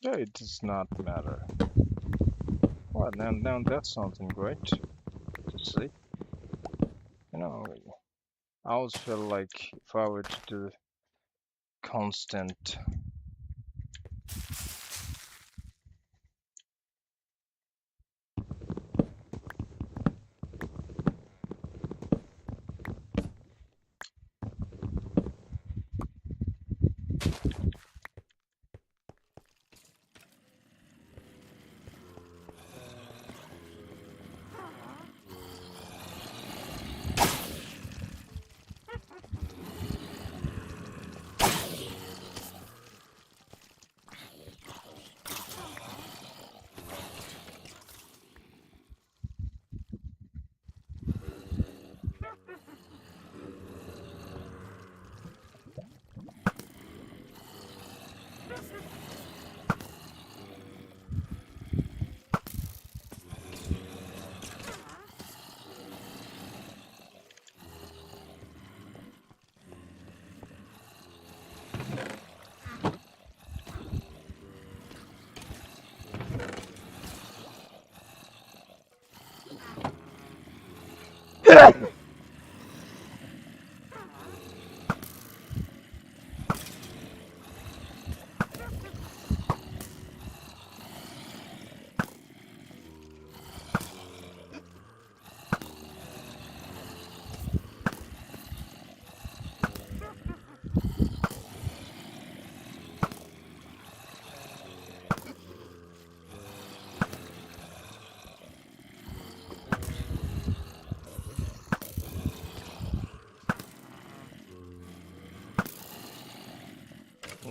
Yeah, it does not matter. Well, now that's something great to see. You know, I always feel like if I were to do constant.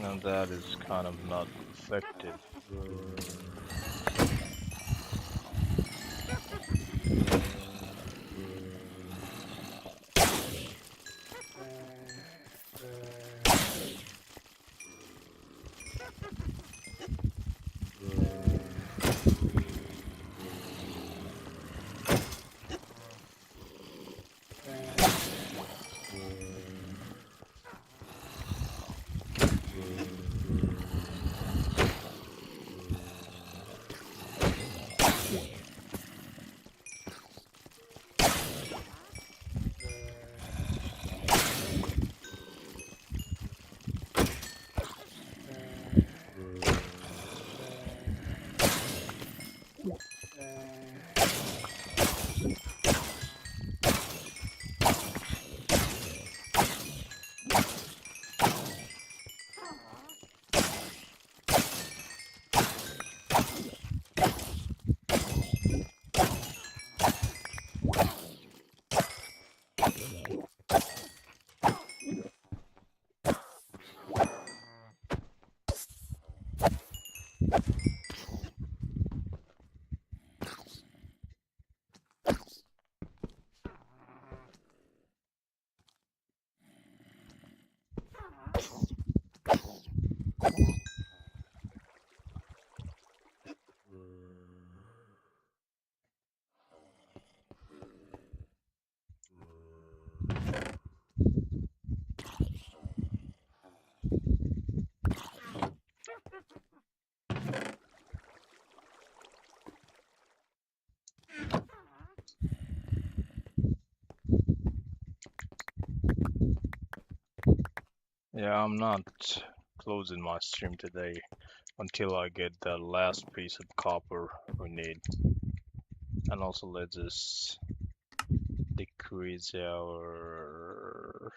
And that is kind of not effective. Yeah, I'm not closing my stream today until I get the last piece of copper we need. And also let's just decrease our...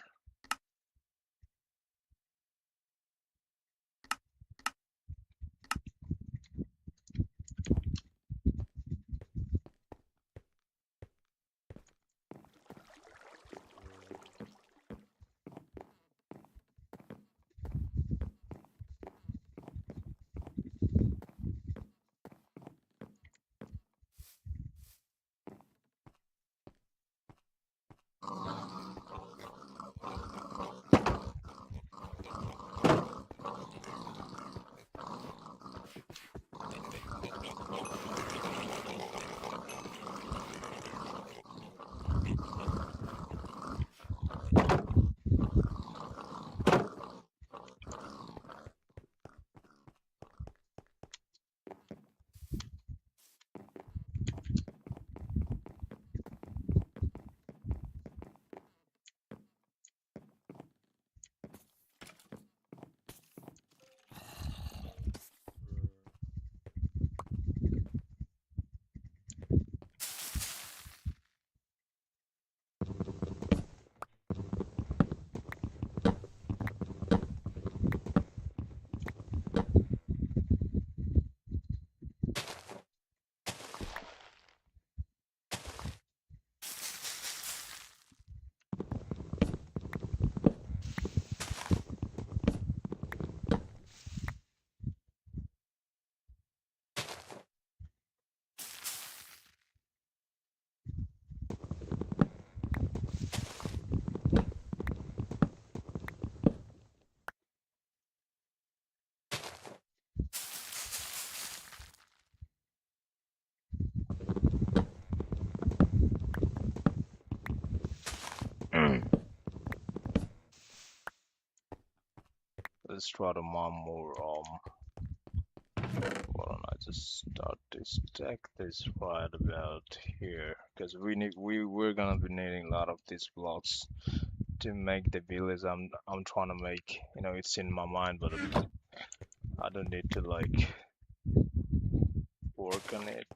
Let's try to mine more. Why don't I just start to stack this right about here? Because we're gonna be needing a lot of these blocks to make the village I'm trying to make. You know, it's in my mind, but I don't need to like work on it.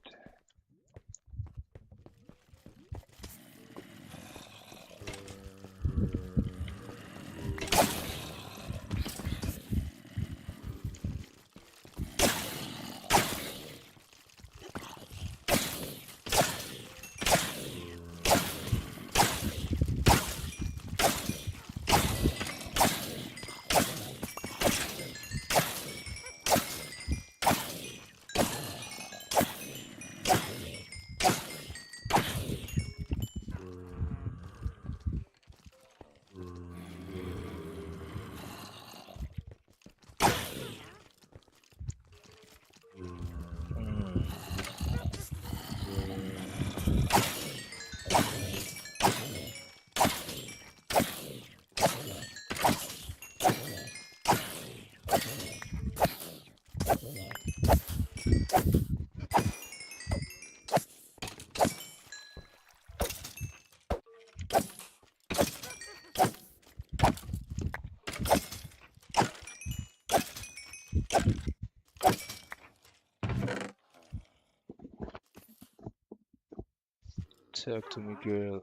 Talk to me, girl.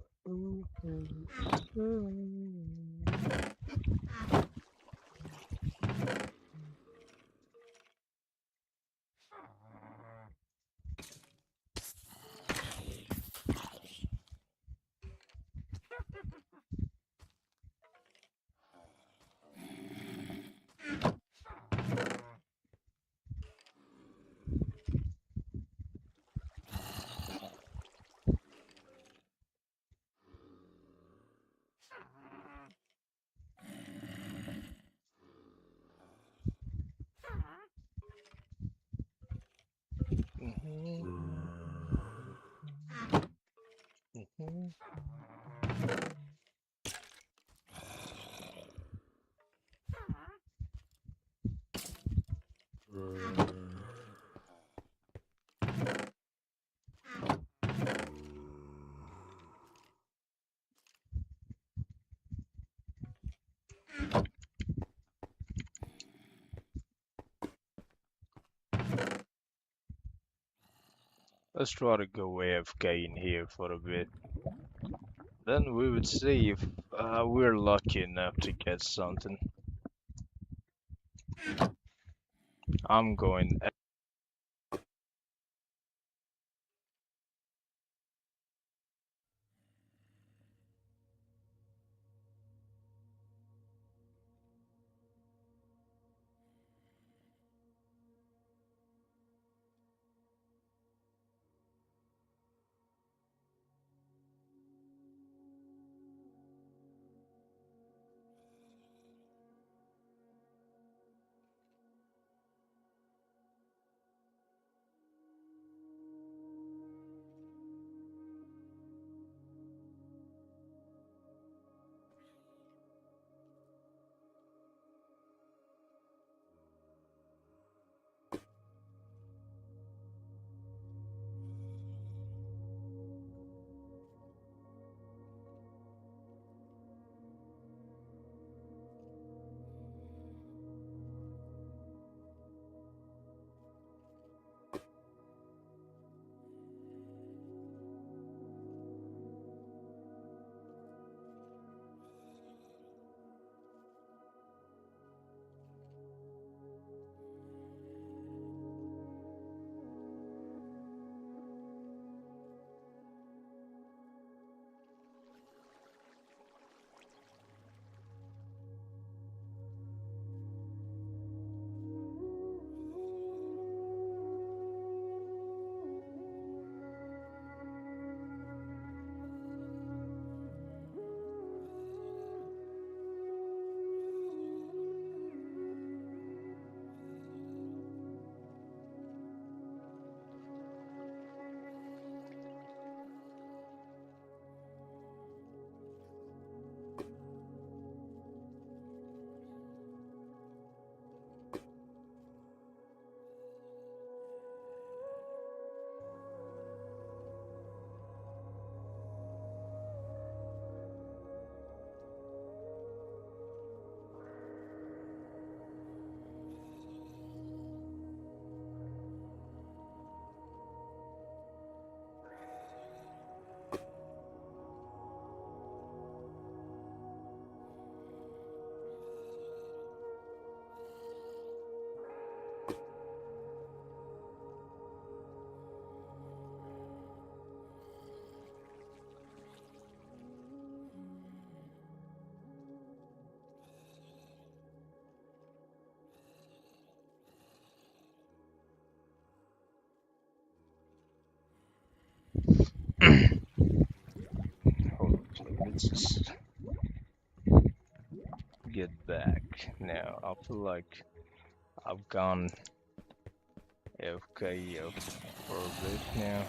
Let's try to go AFK in here for a bit. Then we would see if we're lucky enough to get something. I'm going. Let's just get back now. I feel like I've gone AFK for a bit now.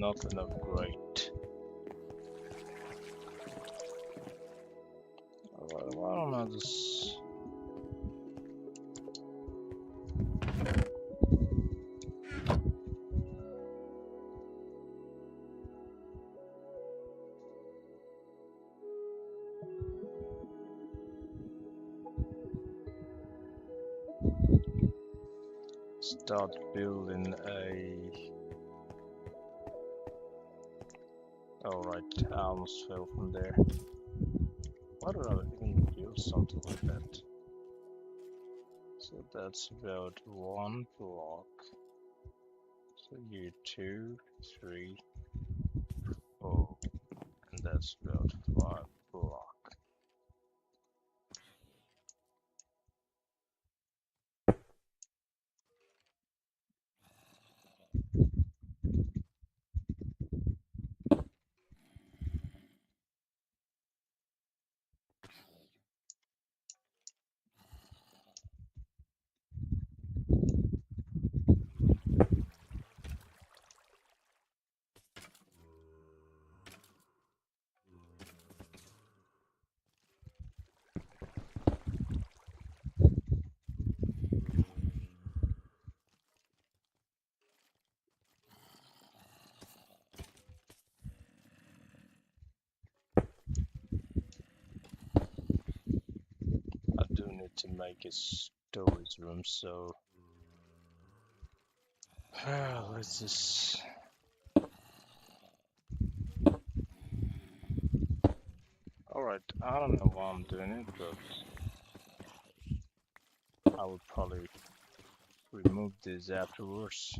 not enough great. Alright, why don't I just... start building a... Alright, I almost fell from there. Why did I even build something like that? So that's about 1 block. So you 2, 3, 4, and that's about 5 block. I do need to make a storage room, so let's just... Alright, I don't know why I'm doing it, but I will probably remove this afterwards.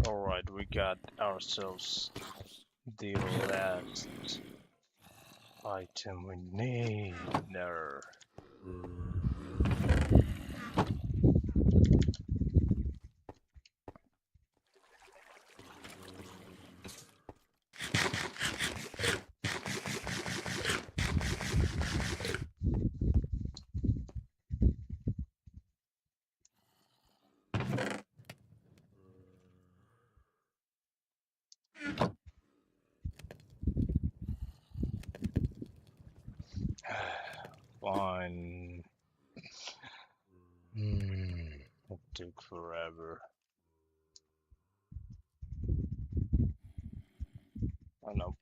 Alright, we got ourselves the last item we need there. Fine. It took forever. I know.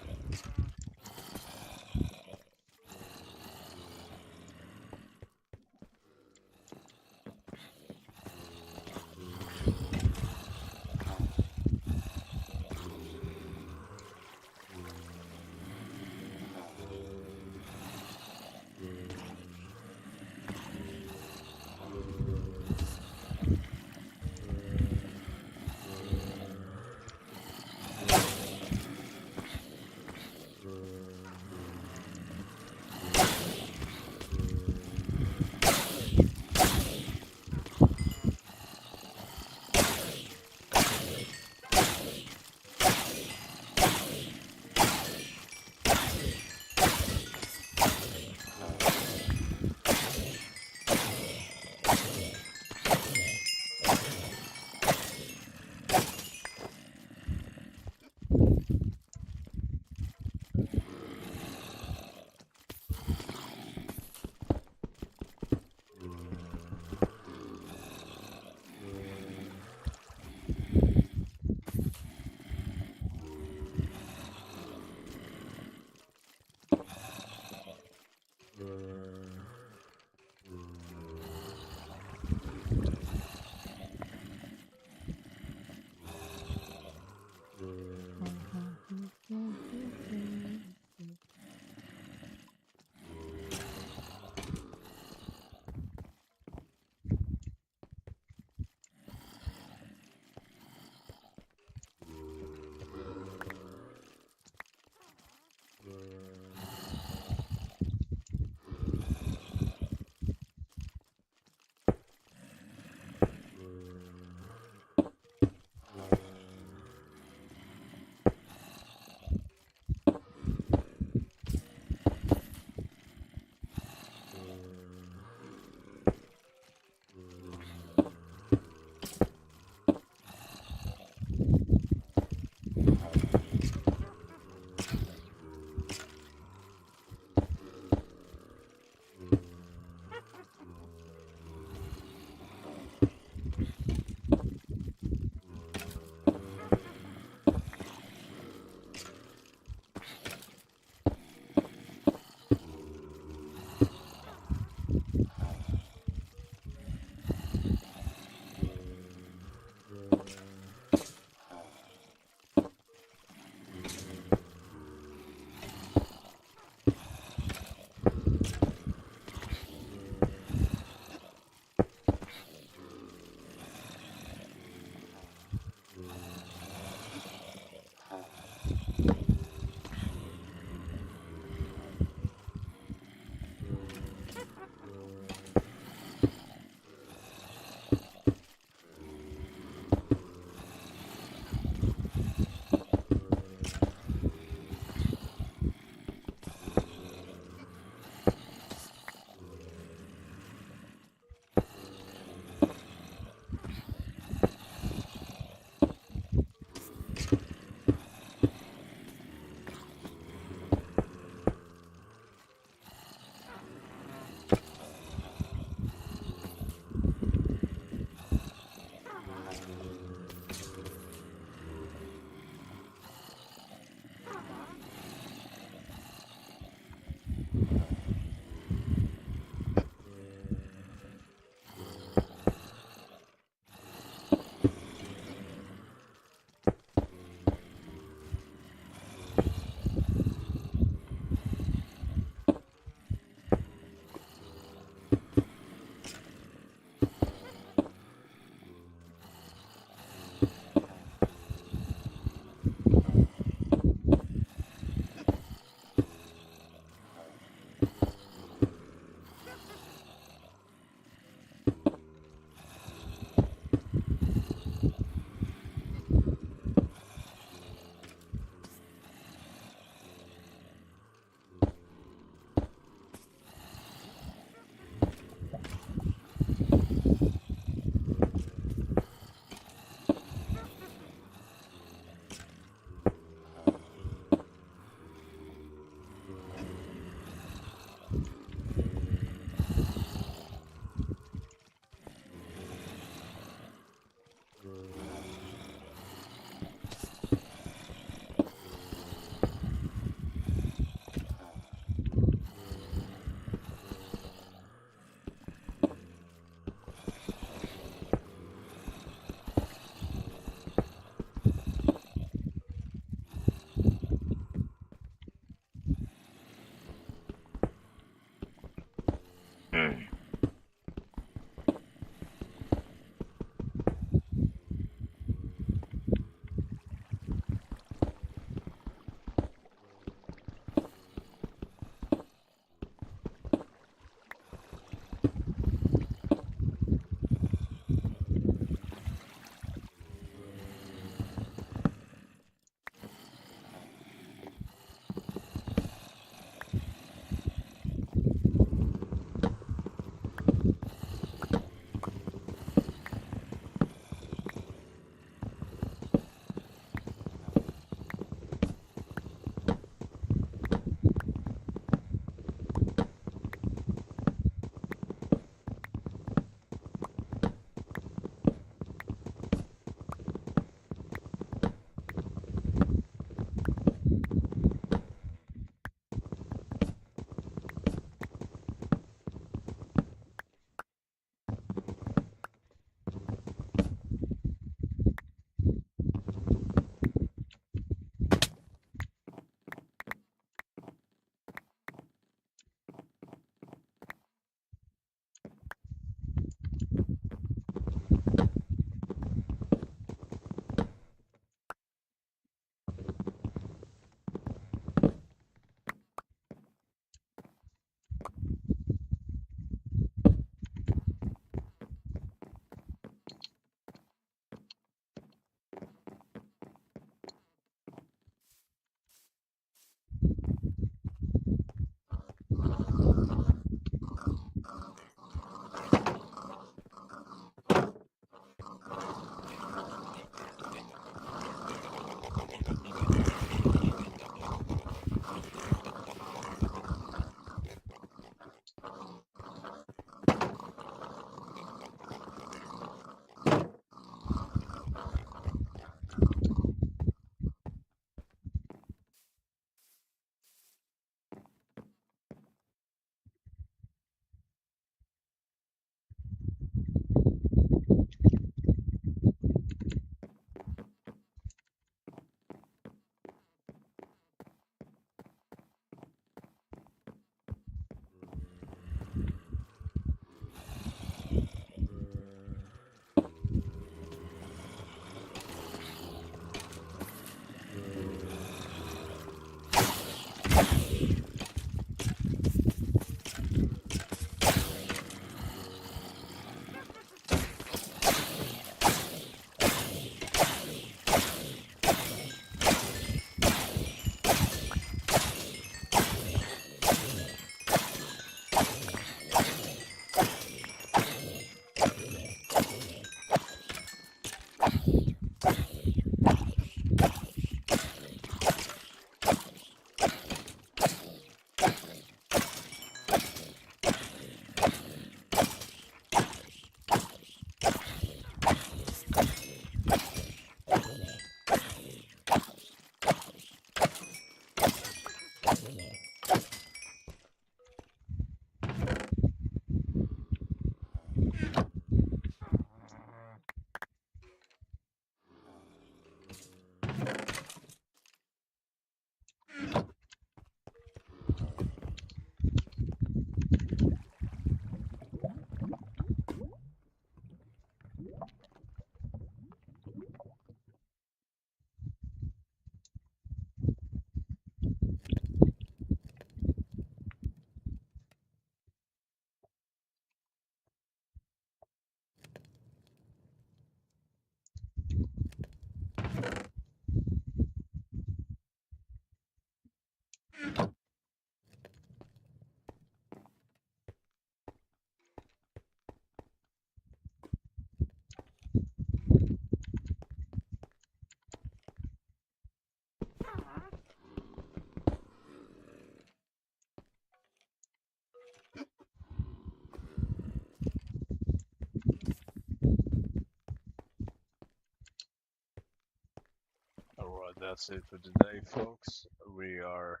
That's it for today, folks. We are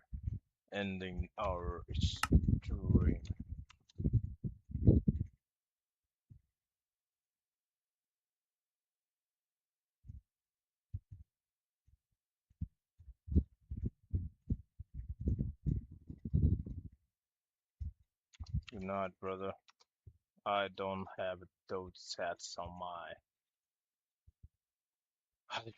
ending our stream. Good night, brother. I don't have those sets on my. Hadi